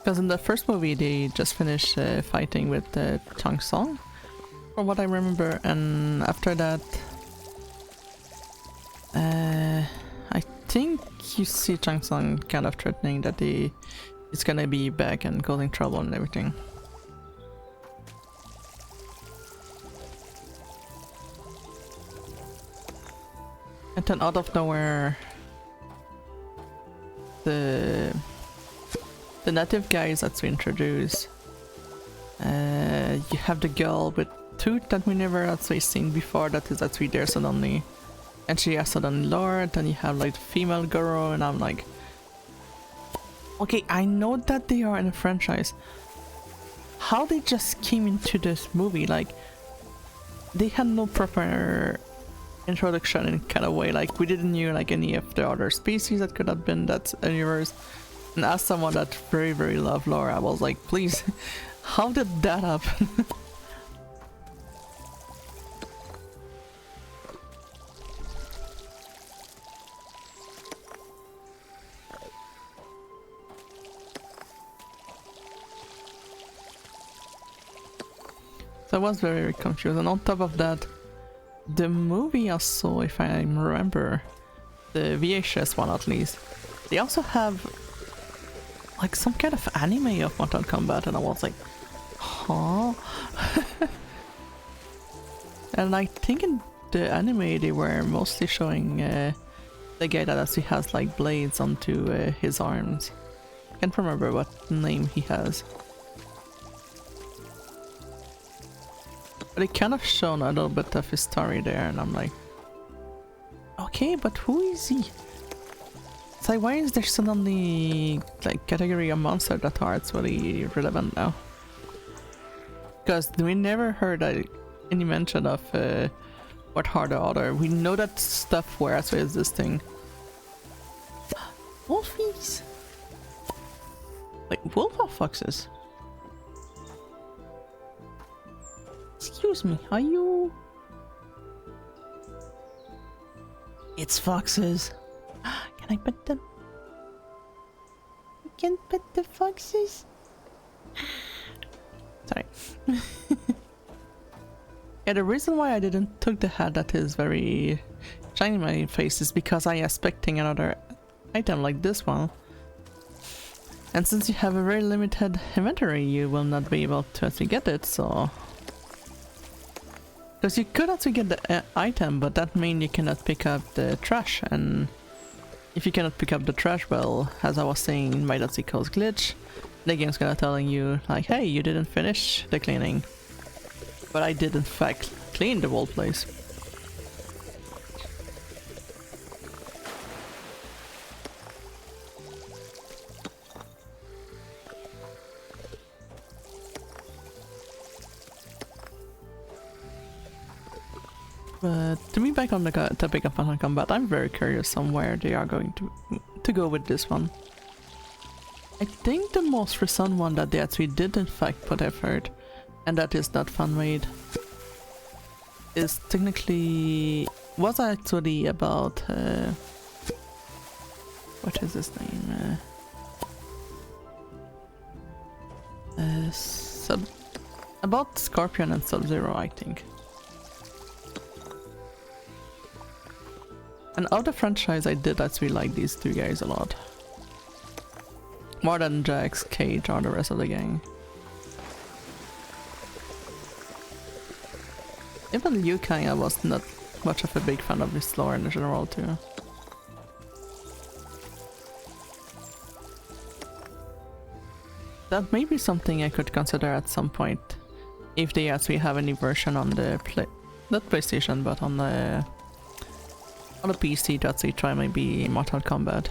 Because in the first movie they just finished fighting with Shang Tsung, from what I remember, and after that I think you see Shang Tsung kind of threatening that he's gonna be back and causing trouble and everything. And then out of nowhere the native guys that we introduce, you have the girl with tooth that we never actually seen before that is actually there suddenly, and she has sudden lore. Then you have like the female girl, and I'm like, okay, I know that they are in a franchise. How they just came into this movie, like they had no proper introduction in kind of way, like we didn't know like any of the other species that could have been that universe. And as someone that very loved lore, I was like, please, how did that happen? So I was very confused, and on top of that, the movie also, if I remember, the VHS one at least, they also have like some kind of anime of Mortal Kombat, and I was like, huh? And I think in the anime they were mostly showing the guy that actually has like blades onto his arms. I can't remember what name he has. But it kind of shown a little bit of his story there, and I'm like, okay, but who is he? It's like, why is there suddenly like category of monster that are actually relevant now? Because we never heard any mention of what are the other. We know that stuff were actually existing. Wolfies? Wait, wolf or foxes? Excuse me, are you... It's foxes. Can I pet them? I can pet the foxes. Sorry. Yeah, the reason why I didn't took the hat that is very shiny in my face is because I expecting another item like this one. And since you have a very limited inventory, you will not be able to actually get it, so... Because you could actually get the item, but that means you cannot pick up the trash, and if you cannot pick up the trash, well, as I was saying, it might actually cause glitch. The game's gonna telling you, like, hey, you didn't finish the cleaning. But I did in fact clean the whole place. But to be back on the topic of Mortal Kombat, I'm very curious on where they are going to go with this one. I think the most recent one that they actually did in fact put effort, and that is not fan-made, is technically... was actually about... what is his name? About Scorpion and Sub-Zero, I think. And out of the franchise, I did actually like these two guys a lot. More than Jax, Cage, or the rest of the gang. Even Liu Kang, I was not much of a big fan of his lore in general too. That may be something I could consider at some point, if they actually have any version on the not PlayStation, but on the PC to actually try maybe Mortal Kombat.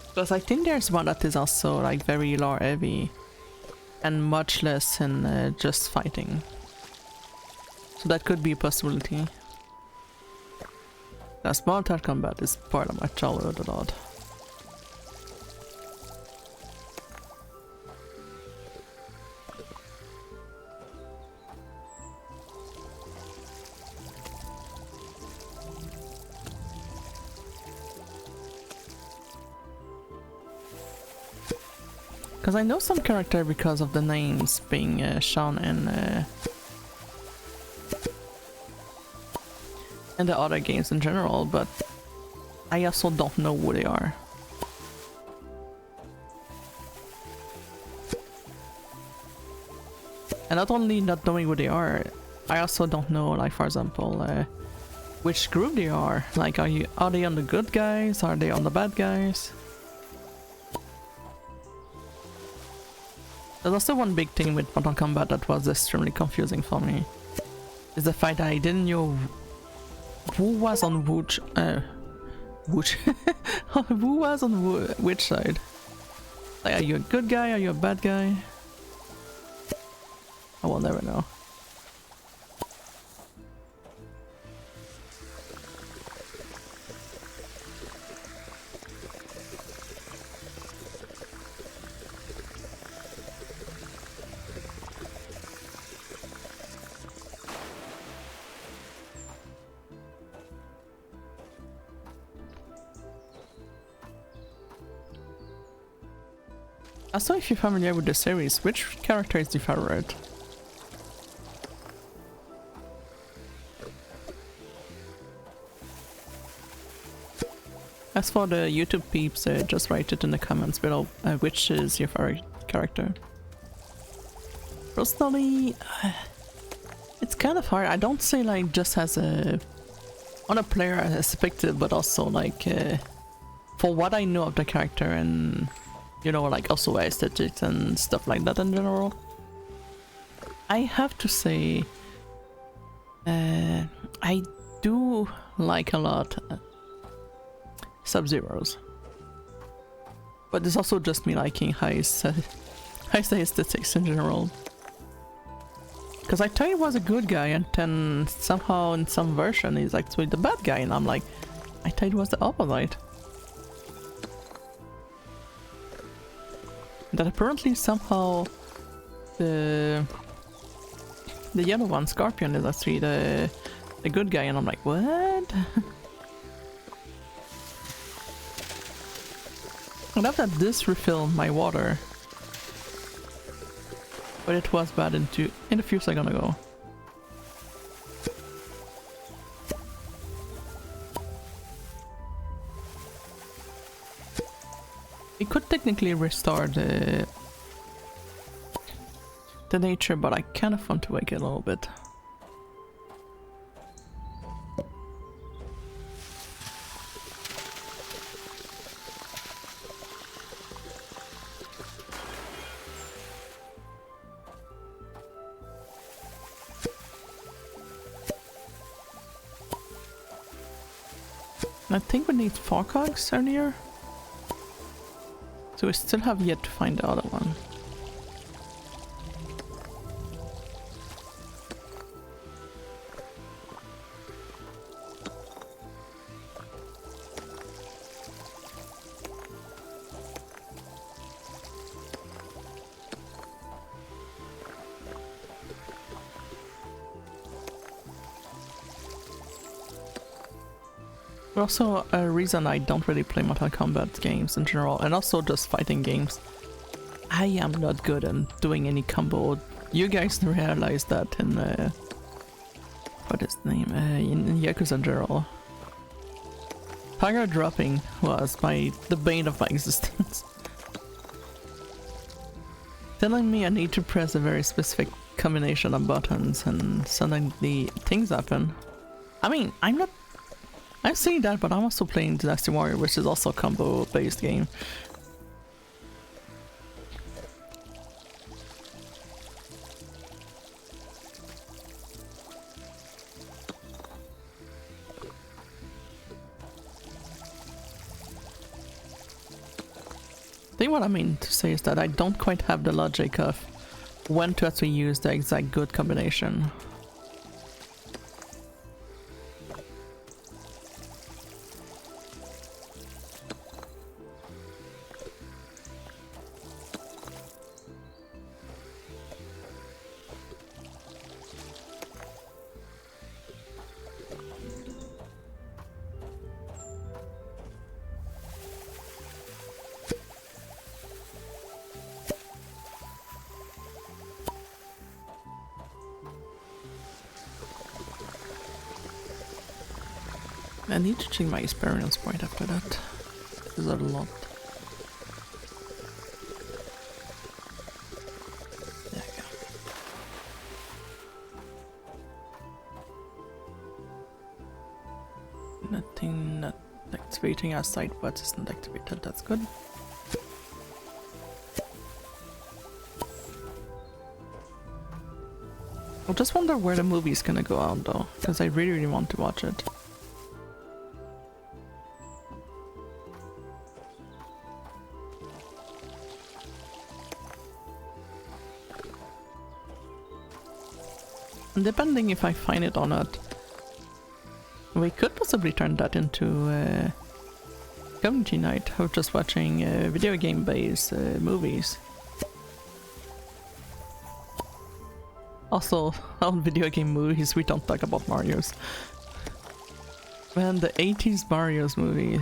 Because I think there's one that is also like very lore heavy and much less in just fighting. So that could be a possibility. Because Mortal Kombat is part of my childhood a lot. Because I know some character because of the names being shown in the other games in general, but I also don't know who they are. And not only not knowing who they are, I also don't know, like for example, which group they are. Like, are they on the good guys? Are they on the bad guys? There's also one big thing with Mortal Kombat that was extremely confusing for me, is the fact that I didn't know who was on which who was on which side. Like, are you a good guy? Are you a bad guy? I will never know. Also, if you're familiar with the series, which character is your favorite? As for the YouTube peeps, just write it in the comments below, which is your favorite character. Personally, it's kind of hard. I don't say like just as a on a player perspective, but also like for what I know of the character and, you know, like also aesthetics and stuff like that in general. I have to say I do like a lot Sub-Zeros, but it's also just me liking high aesthetics in general. Because I thought he was a good guy, and then somehow in some version he's actually the bad guy, and I'm like, I thought it was the opposite. That apparently somehow the the yellow one, Scorpion, is actually the good guy, and I'm like, what? I love that this refilled my water, but it was bad in a few seconds ago. We could technically restore the nature, but I kind of want to wake it a little bit. I think we need 4 cogs earlier. So we still have yet to find the other one. Also a reason I don't really play Mortal Kombat games in general, and also just fighting games. I am not good at doing any combo. You guys realize that in what is the name? In Yakuza in general. Power dropping was the bane of my existence. Telling me I need to press a very specific combination of buttons and suddenly things happen. I mean, I'm saying that, but I'm also playing Dynasty Warrior, which is also a combo-based game. I think what I mean to say is that I don't quite have the logic of when to actually use the exact good combination. I need to change my experience point after that. Is that a lot? There we go. Nothing not activating outside, but it's not activated. That's good. I just wonder where the movie's gonna go out though, because I really want to watch it. Depending if I find it or not, we could possibly turn that into a community night of just watching video game based movies. Also, on video game movies we don't talk about Mario's. Man, the 80s Mario's movie.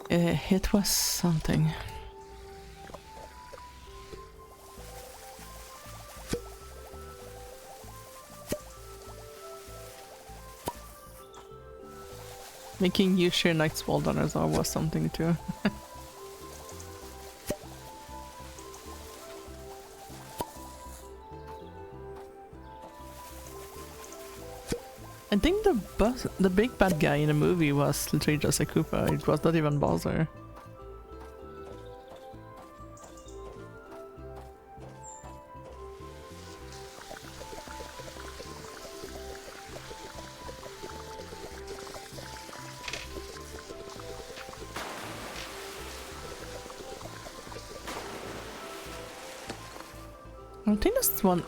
It was something. Making you share Knight's Wall Dinosaur was something too. I think the big bad guy in the movie was literally just a Koopa, it was not even Bowser. I think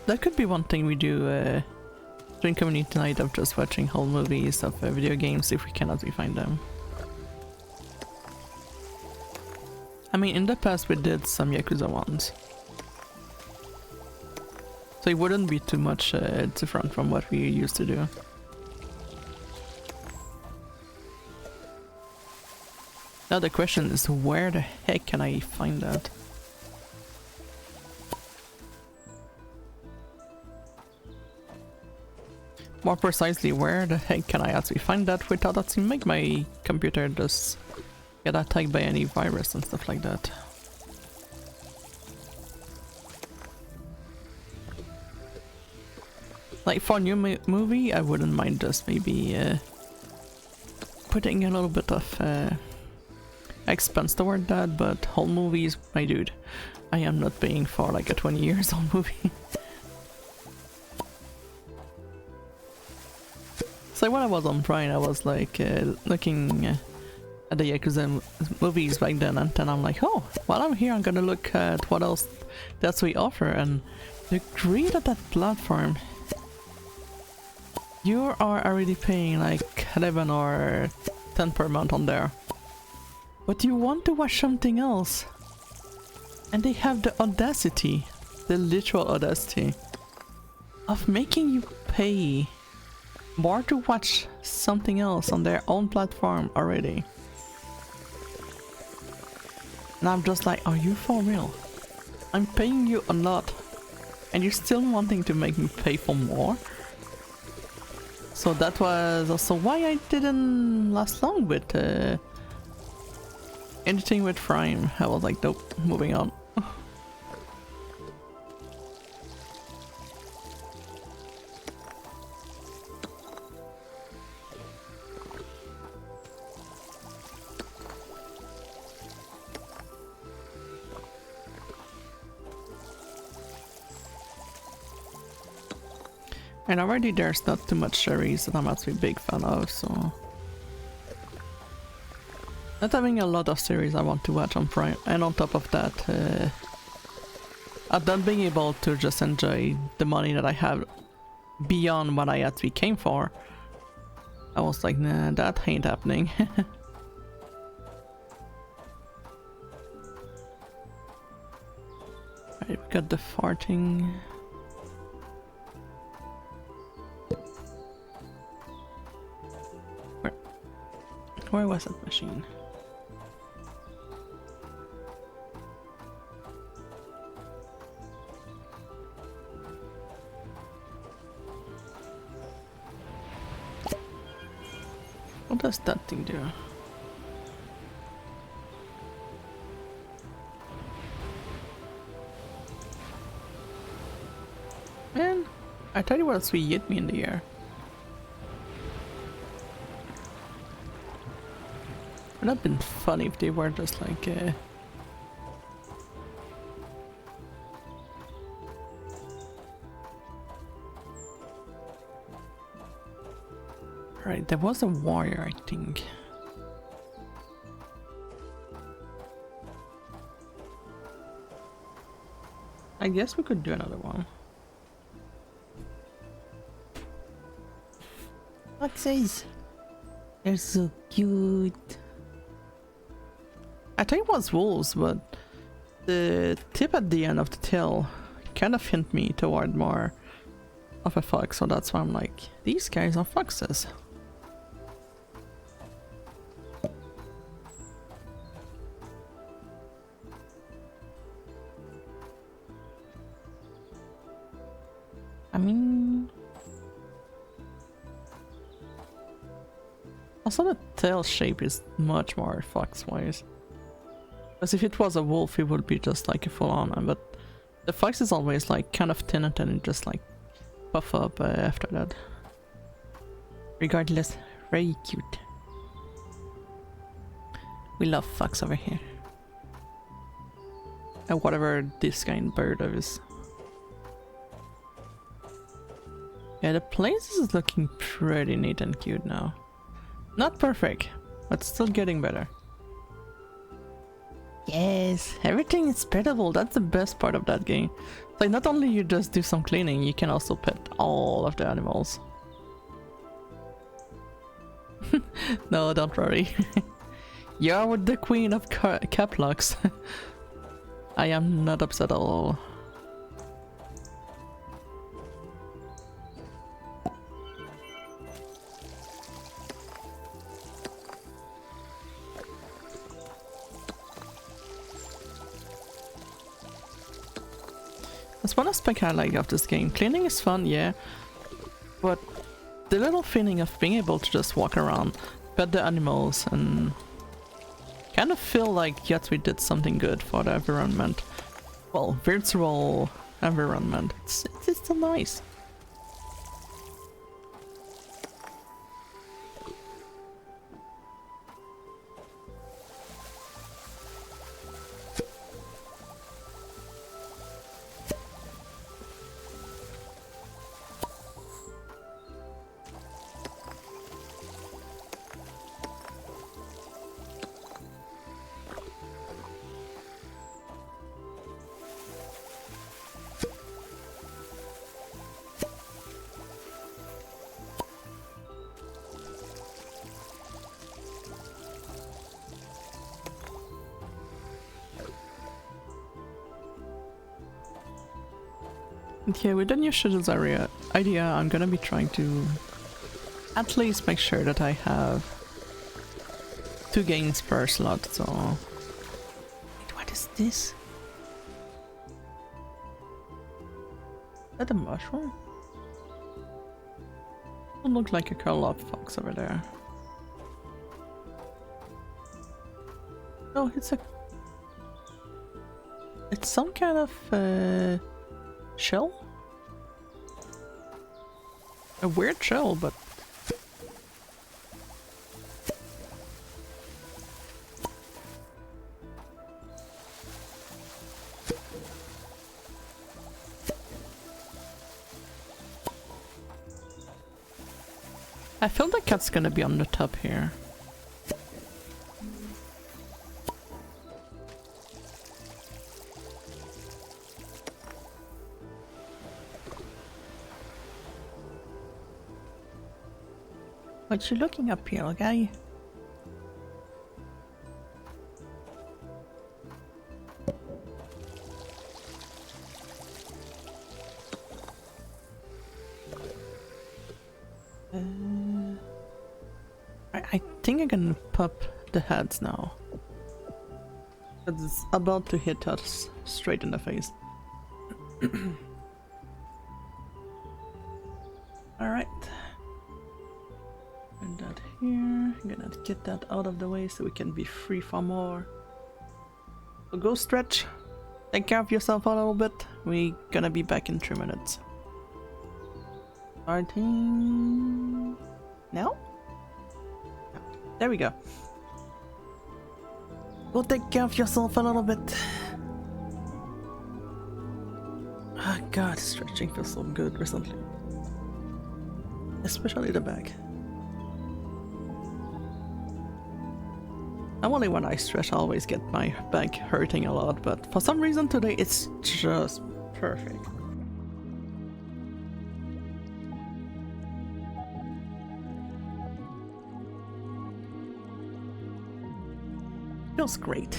that could be one thing we do during community night, of just watching whole movies of video games if we cannot find them. I mean, in the past we did some Yakuza ones. So it wouldn't be too much different from what we used to do. Now the question is, where the heck can I find that? More precisely, where the heck can I actually find that without actually make my computer just get attacked by any virus and stuff like that? Like for a new movie, I wouldn't mind just maybe putting a little bit of expense toward that, but whole movies, my dude, I am not paying for like a 20 years old movie. So when I was on Prime, I was like looking at the Yakuza movies back then, and then I'm like, oh, while I'm here, I'm gonna look at what else that we offer, and the greed of that platform. You are already paying like 11 or 10 per month on there, but you want to watch something else, and they have the audacity, the literal audacity, of making you pay more to watch something else on their own platform already. And I'm just like, are you for real? I'm paying you a lot, and you're still wanting to make me pay for more? So that was also why I didn't last long with anything with Prime. I was like, nope, moving on. And already there's not too much series that I'm actually a big fan of, so... Not having a lot of series I want to watch on Prime, and on top of that, I'm not being able to just enjoy the money that I have beyond what I actually came for. I was like, nah, that ain't happening. Alright, we got the farting... Where was that machine? What does that thing do? Man, I tell you what else we hit me in the air. Would have been funny if they were just like Right, there was a warrior, I think. I guess we could do another one. What's these? They're so cute. I think it was wolves, but the tip at the end of the tail kind of hint me toward more of a fox, so that's why I'm like, these guys are foxes. I mean... Also the tail shape is much more fox-wise. Because if it was a wolf, it would be just like a full-on one, but the fox is always like kind of thin and then it just like puff up after that. Regardless, very cute. We love fox over here. And whatever this kind of bird is. Yeah, the place is looking pretty neat and cute now. Not perfect, but still getting better. Yes, everything is petable. That's the best part of that game. Like, not only you just do some cleaning, you can also pet all of the animals. No, don't worry. You're with the queen of cap locks. I am not upset at all. That's one aspect I like of this game. Cleaning is fun, yeah, but the little feeling of being able to just walk around, pet the animals, and kind of feel like, yes, we did something good for the environment. Well, virtual environment. It's still nice. Yeah, with the new schedules idea, I'm gonna be trying to at least make sure that I have 2 games per slot, so... Wait, what is this? Is that a mushroom? It looks like a curl up fox over there. Oh, it's a... It's some kind of shell? A weird shell, but... I feel the cat's gonna be on the top here. What you looking up here, guy? I think I can pop the heads now. It's about to hit us straight in the face. Alright. And that here. I'm gonna get that out of the way so we can be free for more. So go stretch. Take care of yourself a little bit. We're gonna be back in 3 minutes. Starting now? There we go. Go take care of yourself a little bit. Ah, God, stretching feels so good recently. Especially the back. Normally when I stretch I always get my back hurting a lot, but for some reason today it's just perfect. Feels great.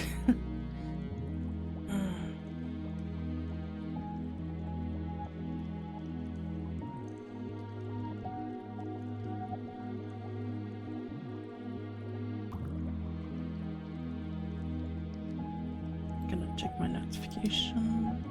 Gonna check my notification.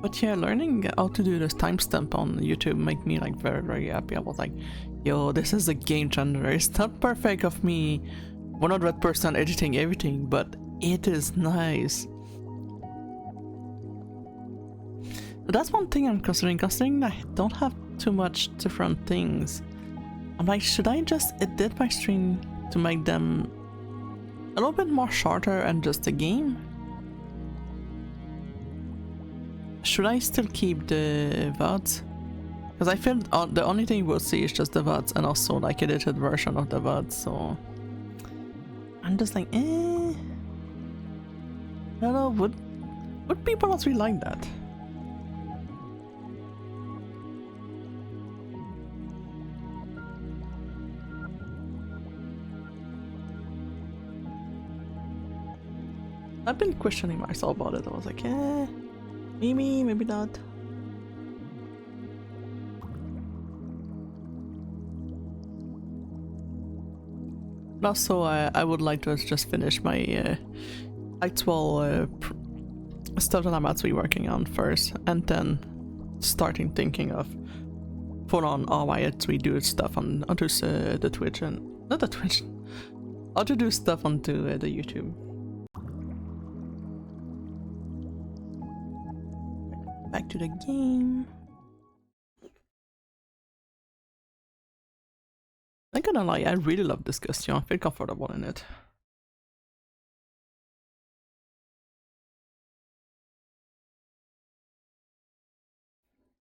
But yeah, learning how to do this timestamp on YouTube make me like very happy. I was like, yo, this is a game changer. It's not perfect of me 100% editing everything, but it is nice. That's one thing I'm considering I don't have too much different things. I'm like, should I just edit my stream to make them a little bit more shorter and just a game? Should I still keep the VODs? Because I feel the only thing we'll see is just the VODs and also like edited version of the VODs, so I'm just like, I don't know, would people not really like that? I've been questioning myself about it. I was like, maybe, maybe not. Also, I would like to just finish my actual stuff that I'm actually working on first, and then starting thinking of put on all my actually do stuff onto the Twitch and not the Twitch. How to do stuff onto the YouTube. Back to the game. I'm gonna lie, I really love this costume. I feel comfortable in it.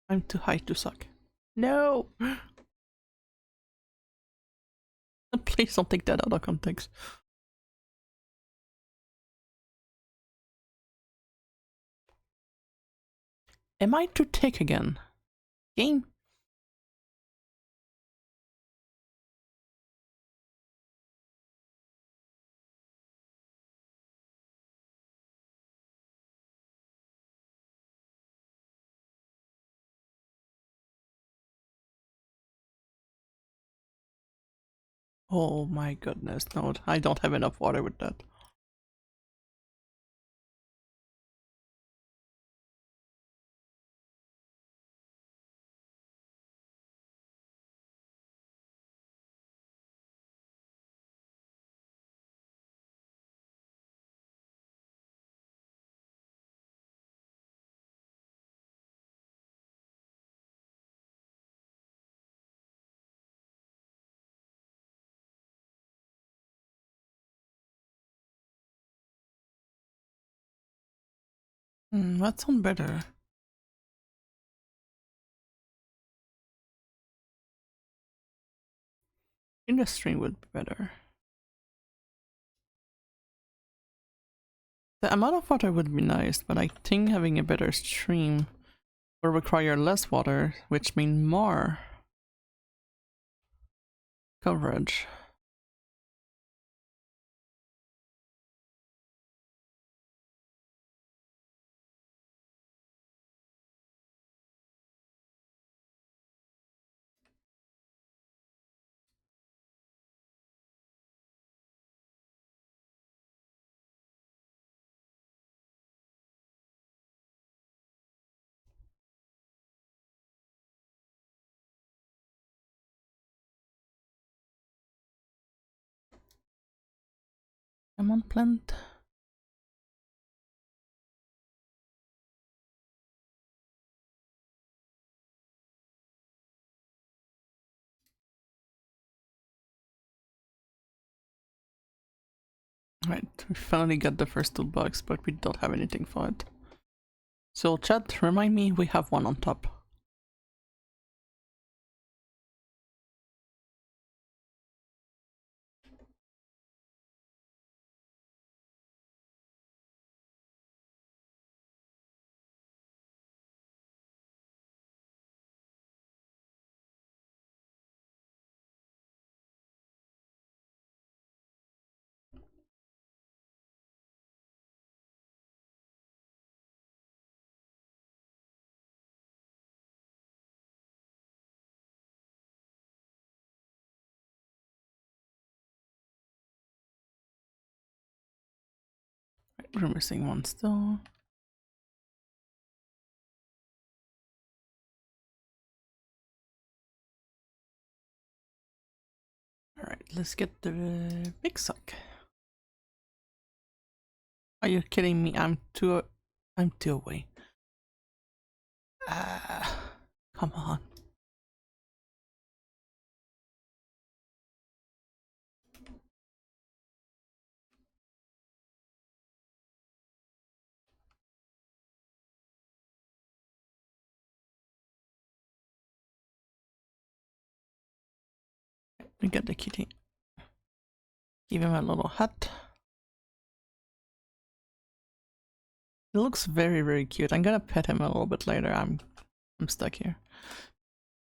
I'm too high to suck. No! Please don't take that out of context. Am I too thick again? Game? Oh my goodness, no, I don't have enough water with that. That sounds better. In the stream would be better. The amount of water would be nice, but I think having a better stream will require less water, which means more coverage. Come on, plant. Right, we finally got the first toolbox, but we don't have anything for it. So chat, remind me we have one on top. Right, we're missing one still. Alright, let's get the big suck. Are you kidding me? I'm two away. Come on. We get the kitty. Give him a little hat. It looks very, very cute. I'm gonna pet him a little bit later. I'm stuck here.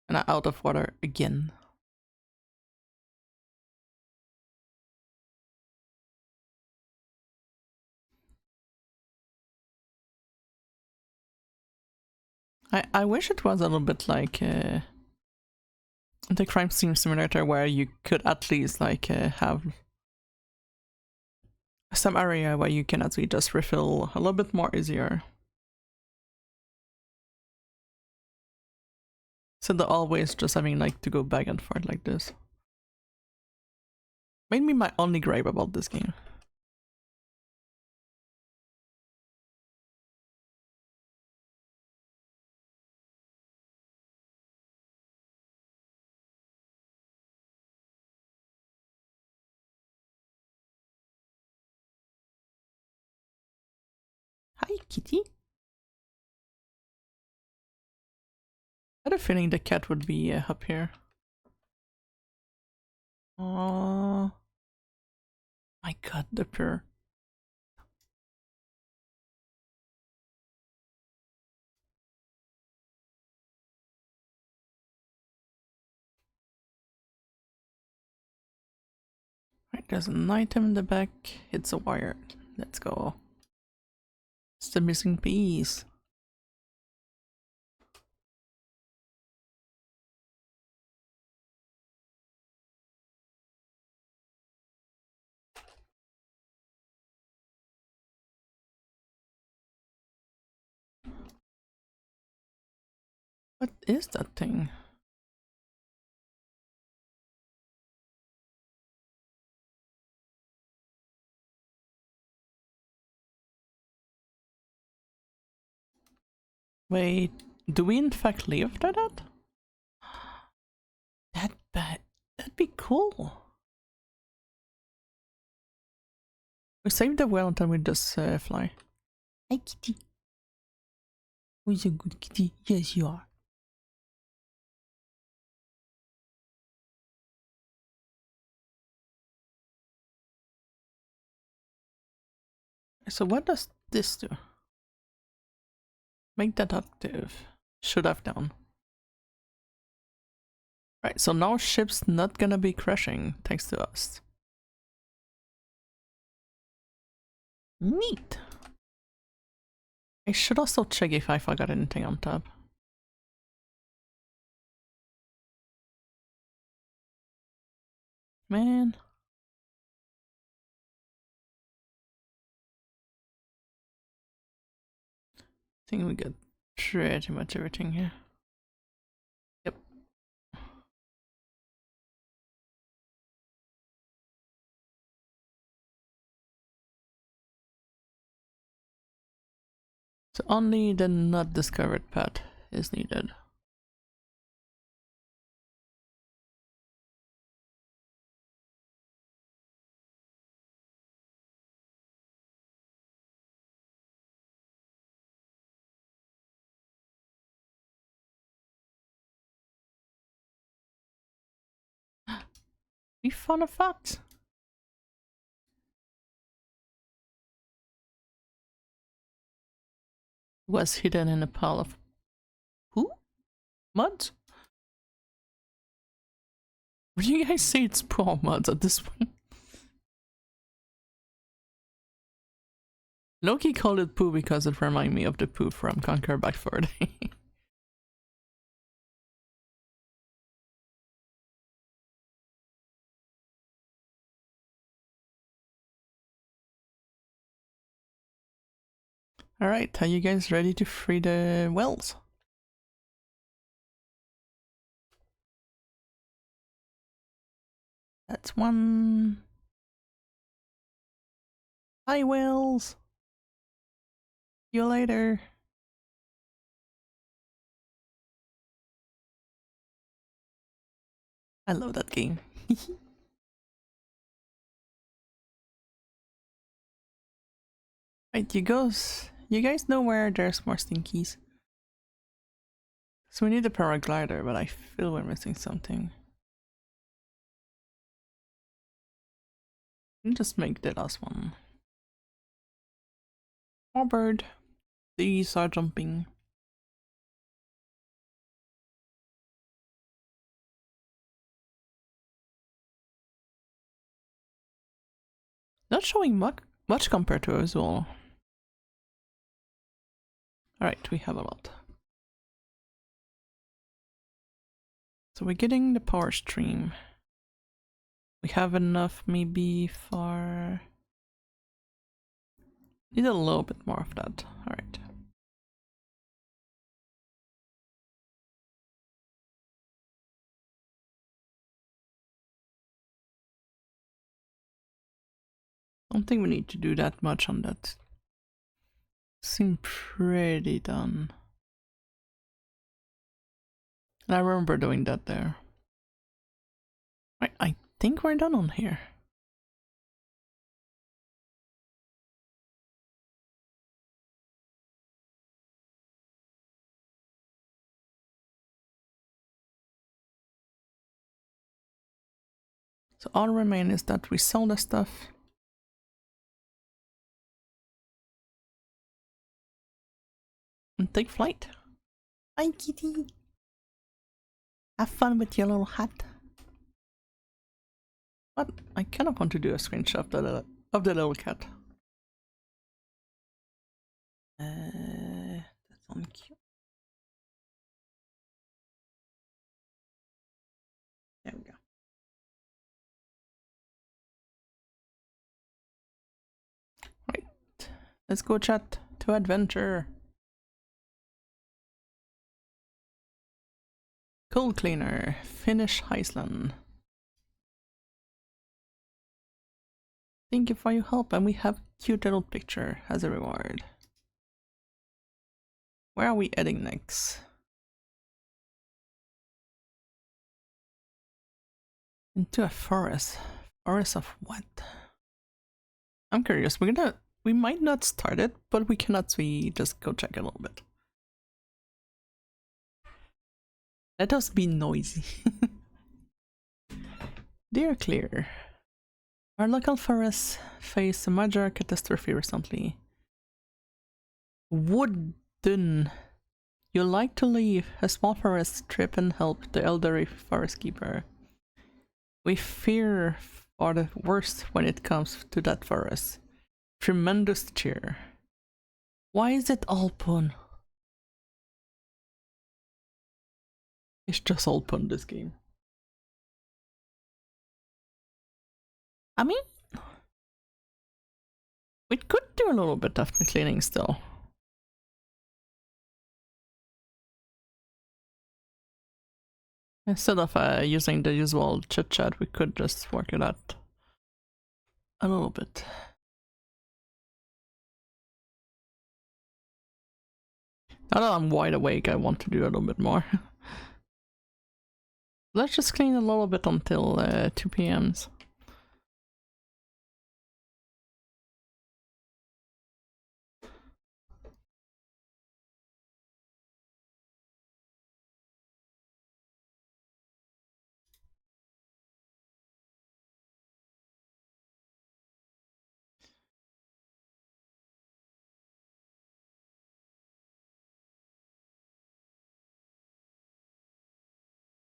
And I'm out of water again. I wish it was a little bit like the crime scene simulator, where you could at least like have some area where you can actually just refill a little bit more easier. So they're always just having like to go back and forth like this. Made me my only gripe about this game. Hi, kitty. I had a feeling the cat would be up here. Oh my god, the purr. Right, there's an item in the back. It's a wire. Let's go. It's the missing piece. What is that thing? Wait, do we in fact live after that? That'd be cool. We saved the whale until we just fly. Hi, kitty. Who's a good kitty? Yes, you are. So what does this do? Make that active. Should have done. Right, so now ship's not gonna be crashing thanks to us. Neat. I should also check if I forgot anything on top. Man. I think we got pretty much everything here. Yep. So only the not discovered path is needed. We found a fox. Was hidden in a pile of who? Mud? Would you guys say it's poor mud at this point? Loki called it poo because it reminded me of the poo from Conquer Back 4 Day. Alright, are you guys ready to free the whales? That's one. Hi, whales. See you later. I love that game. Right, you guys know where there's more stinkies. So we need a paraglider, but I feel we're missing something. Just make the last one. More bird. These are jumping. Not showing much compared to us all. Alright, we have a lot. So we're getting the power stream. We have enough maybe for... Need a little bit more of that. Alright. Don't think we need to do that much on that. Seem pretty done. And I remember doing that there. Right, I think we're done on here. So all remain is that we sell the stuff. And take flight. Hi kitty. Have fun with your little hat. But I kind of want to do a screenshot of the little cat. That's on cute. There we go. Right. Let's go chat to adventure. Coal cleaner. Finish Iceland. Thank you for your help, and we have cute little picture as a reward. Where are we heading next? Into a forest. Forest of what? I'm curious. We might not start it, but we cannot just go check it a little bit. Let us be noisy. Dear Clear. Our local forests faced a major catastrophe recently. Wouldn't you like to leave a small forest trip and help the elderly forest keeper? We fear for the worst when it comes to that forest. Tremendous cheer. Why is it open? It's just open, this game. I mean, we could do a little bit of the cleaning still. Instead of using the usual chit chat, we could just work it out a little bit. Now that I'm wide awake, I want to do a little bit more. Let's just clean a little bit until 2 p.m.s.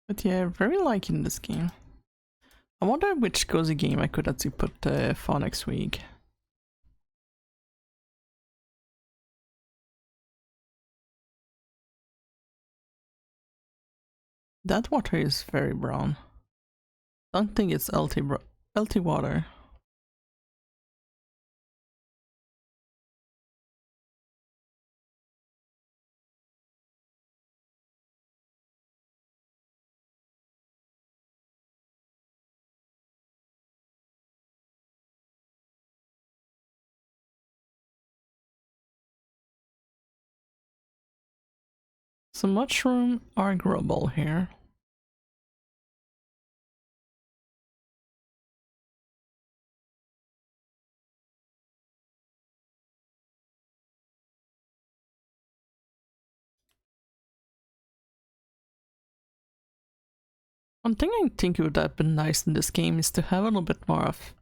But yeah, very liking this game. I wonder which cozy game I could actually put for next week. That water is very brown. Don't think it's LT water. So mushroom are growable here. One thing I think would have been nice in this game is to have a little bit more of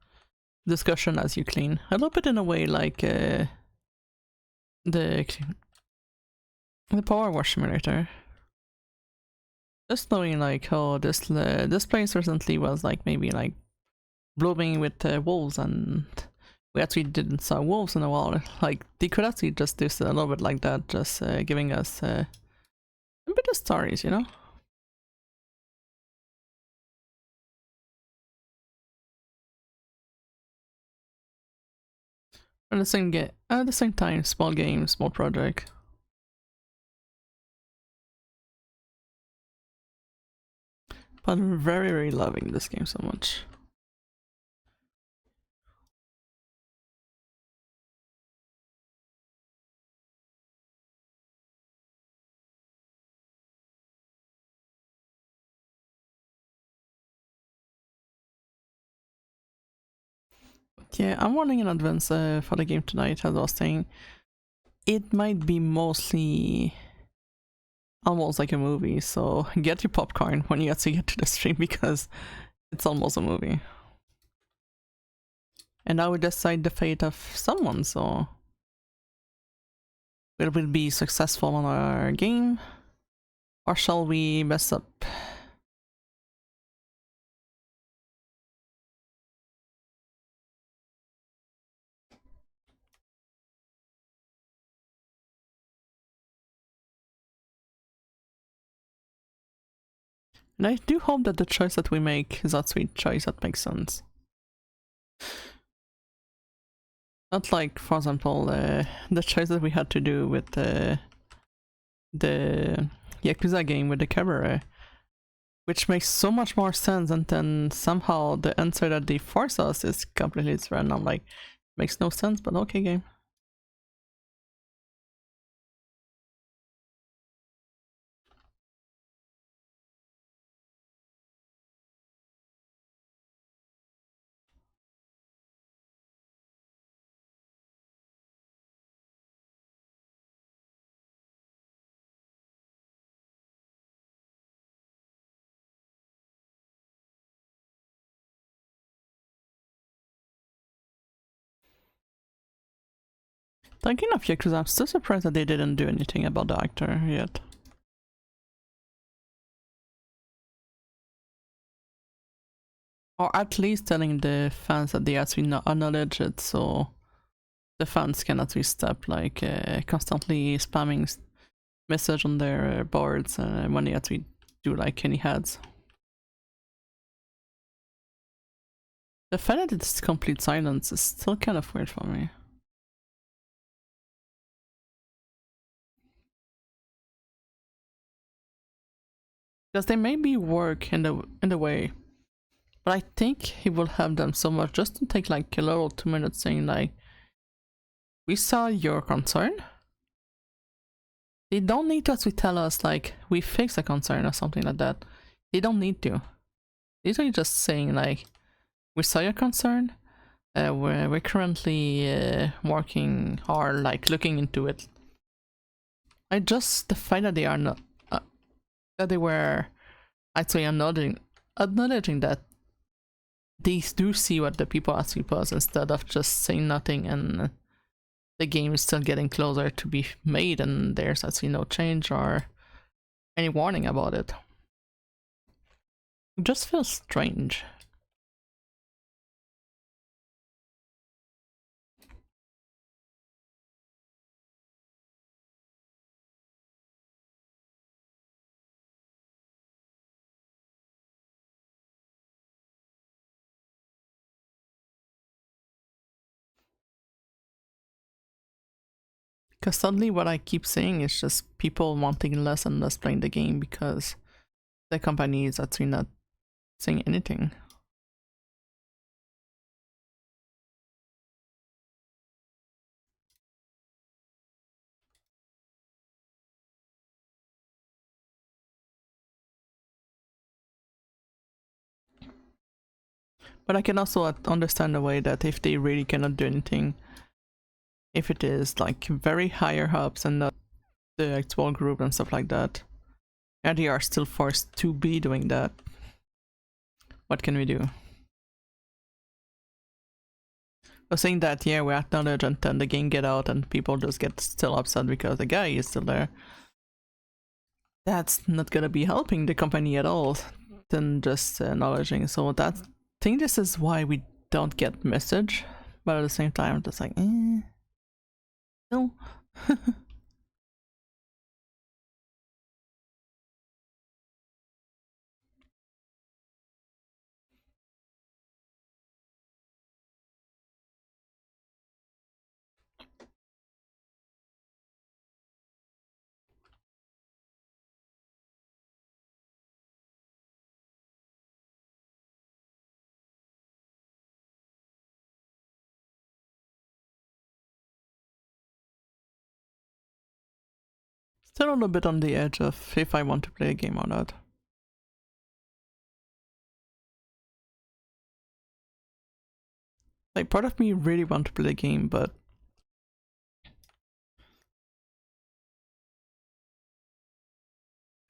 discussion as you clean. A little bit in a way like the power wash simulator. Just knowing like, oh, this place recently was like maybe like blooming with wolves, and we actually didn't saw wolves in a while. Like they could actually just do a little bit like that, just giving us a bit of stories, you know. At the same time, small game, small project. But I'm very, very loving this game so much. Yeah, I'm running in advance for the game tonight, as I was saying. It might be mostly almost like a movie, so get your popcorn when you actually get to the stream because it's almost a movie. And I will decide the fate of someone, so will we be successful on our game, or shall we mess up? And I do hope that the choice that we make is a sweet choice that makes sense. Not like, for example, the choice that we had to do with the Yakuza game with the cabaret, which makes so much more sense, and then somehow the answer that they force us is completely random. Like, makes no sense, but okay, game. Thinking of Yakuza, I'm still surprised that they didn't do anything about the actor yet. Or at least telling the fans that they actually not acknowledge it, so the fans can at least stop like constantly spamming message on their boards when they actually do like any ads. The fact that it's complete silence is still kind of weird for me. Because they maybe work in the way, but I think it will help them so much just to take like a little 2 minutes saying like, we saw your concern. They don't need to actually tell us like we fixed a concern or something like that. They don't need to. They're just saying like, we saw your concern. We're currently working or like looking into it. I just the fact that they are not that they were actually acknowledging that they do see what the people actually post instead of just saying nothing and the game is still getting closer to be made and there's actually no change or any warning about it. It just feels strange. Because suddenly what I keep saying is just people wanting less and less playing the game because the company is actually not saying anything. But I can also understand the way that if they really cannot do anything, if it is like very higher ups and not the actual group and stuff like that, and they are still forced to be doing that, what can we do? So saying that, yeah, we acknowledge and then the game get out and people just get still upset because the guy is still there. That's not gonna be helping the company at all than just acknowledging. So that I think this is why we don't get message, but at the same time, I'm just like, no. Still a little bit on the edge of if I want to play a game or not. Like, part of me really want to play the game, but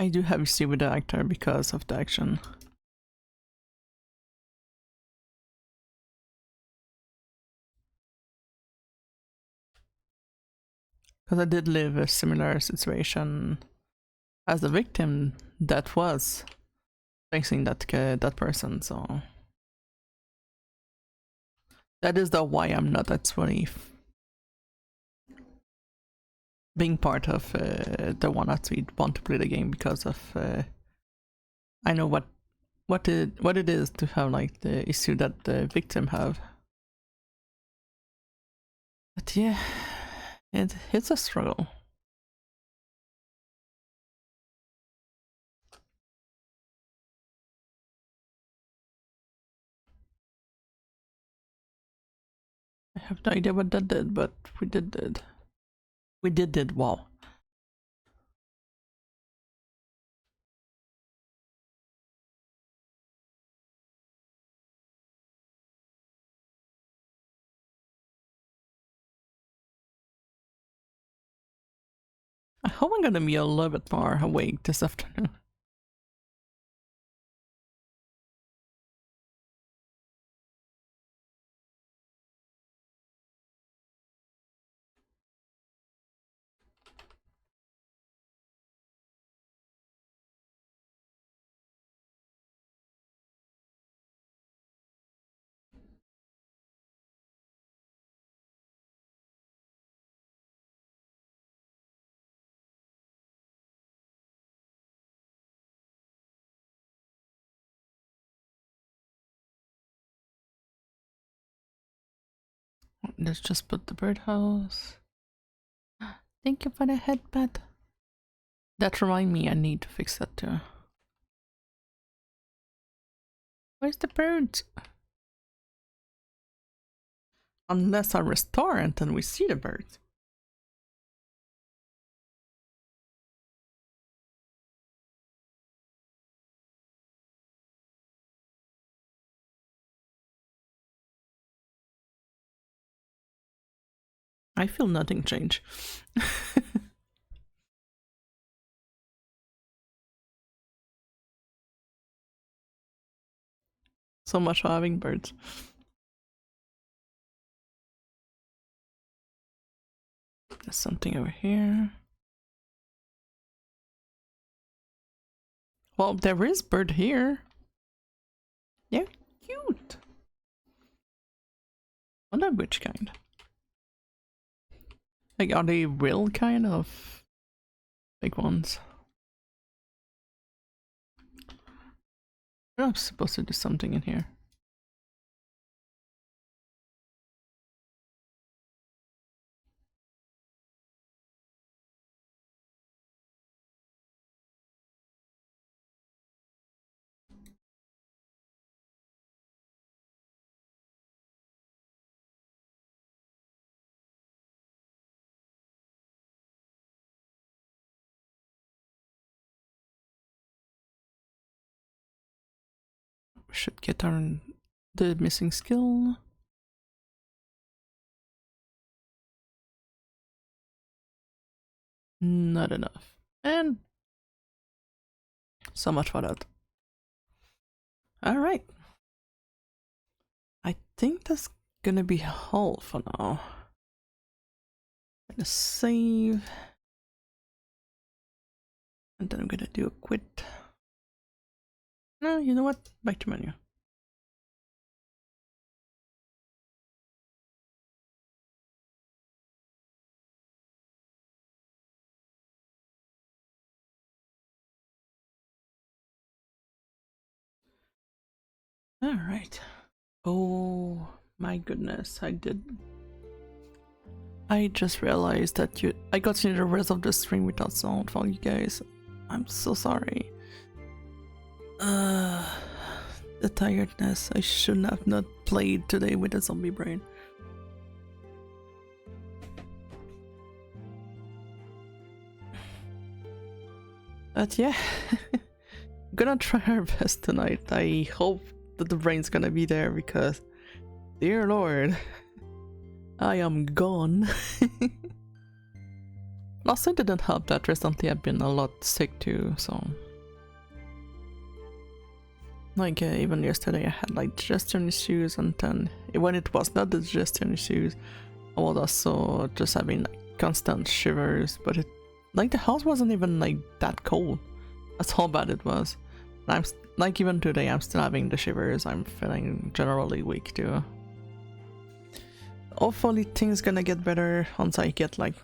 I do have issue with the actor because of the action. Because I did live a similar situation as a victim that was facing that person, so that is the why I'm not actually being part of the one that we want to play the game, because of I know what it is to have like the issue that the victim have. But yeah, it's a struggle. I have no idea what that did, but we did. We did, wow. I hope I'm gonna be a little bit more awake this afternoon. Let's just put the birdhouse. Thank you for the headband. That remind me I need to fix that too. Where's the birds? Unless I restore it and we see the birds. I feel nothing change. So much for having birds. There's something over here. Well, there is bird here. They're cute. Wonder which kind. Like, are they real kind of big ones? I'm supposed to do something in here. We should get the missing skill. Not enough. And so much for that. Alright. I think that's gonna be all for now. Gonna save. And then I'm gonna do a quit. No, you know what? Back to menu. Alright. Oh my goodness, I just realized that I got to the rest of the stream without sound for you guys. I'm so sorry. The tiredness. I shouldn't have not played today with a zombie brain. But yeah, gonna try our best tonight. I hope that the brain's gonna be there because, dear lord, I am gone. Also, it didn't help that recently I've been a lot sick too, so... Like, even yesterday I had like digestion issues, and then when it was not the digestion issues, I was also just having like constant shivers, but it... Like, the house wasn't even like that cold. That's how bad it was. I'm like, even today I'm still having the shivers. I'm feeling generally weak too. Hopefully things gonna get better once I get like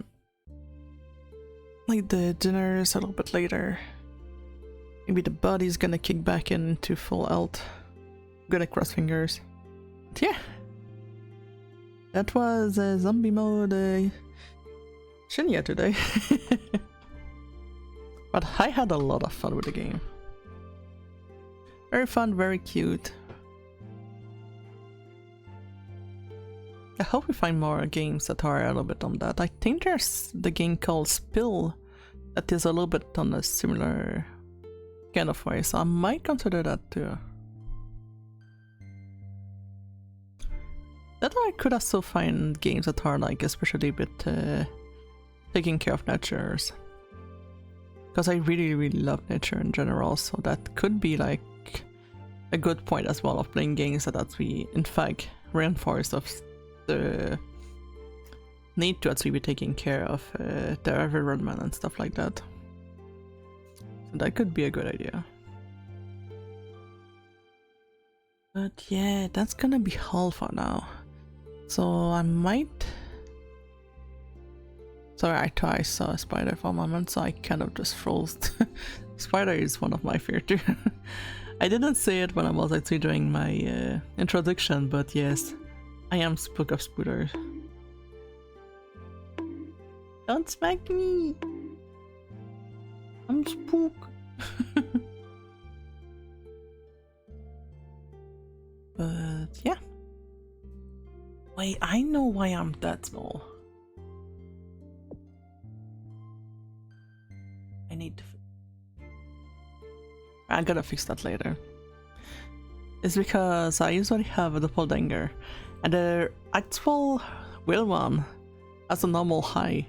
the dinners a little bit later. Maybe the body's gonna kick back into full health. I'm gonna cross fingers. But yeah, that was zombie mode Shinnya today. But I had a lot of fun with the game. Very fun, very cute. I hope we find more games that are a little bit on that. I think there's the game called Spill that is a little bit on a similar kind of way, so I might consider that too. That I could also find games that are like especially with taking care of nature. Because I really love nature in general, so that could be like a good point as well of playing games that actually in fact reinforce of the need to actually be taking care of the environment and stuff like that. So that could be a good idea. But yeah, that's gonna be all for now. So I might... Sorry, I thought I saw a spider for a moment, so I kind of just froze. Spider is one of my fear too. I didn't say it when I was actually doing my introduction, but yes, I am spook of spooters. Don't smack me! I'm spook! But yeah. Wait, I know why I'm that small. I need to... I gotta fix that later. It's because I usually have a doppelganger, and the actual real one has a normal high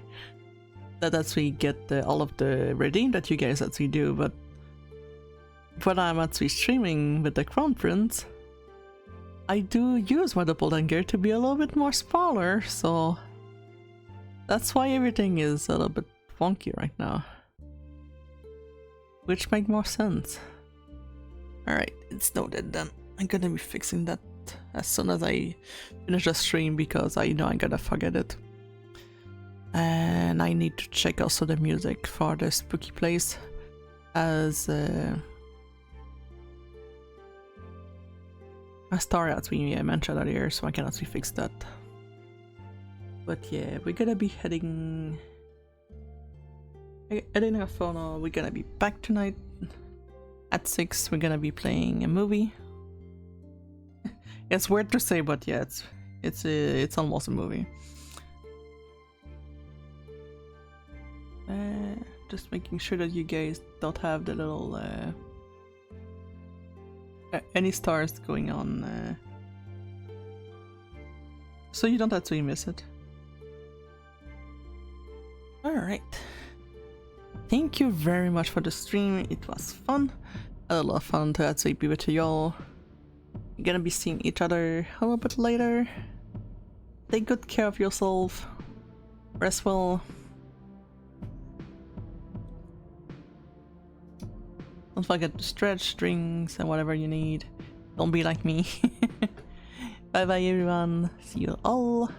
that actually get all of the redeem that you guys actually do, but when I'm actually streaming with the Crown Prince, I do use my doppelganger to be a little bit more smaller, so that's why everything is a little bit wonky right now. Which makes more sense. Alright, it's noted then. I'm gonna be fixing that as soon as I finish the stream because I know I'm gonna forget it. And I need to check also the music for the spooky place as Star as we mentioned earlier, so I can actually fix that. But yeah, we're gonna be heading off for now. We're gonna be back tonight at 6. We're gonna be playing a movie. It's weird to say, but yeah, it's almost a movie. Just making sure that you guys don't have the little any stars going on, so you don't actually miss it. Alright. Thank you very much for the stream. It was fun. I had a lot of fun to actually be with y'all. We're gonna be seeing each other a little bit later. take good care of yourself. Rest well. Don't forget to stretch, drinks, and whatever you need. Don't be like me. Bye bye everyone. See you all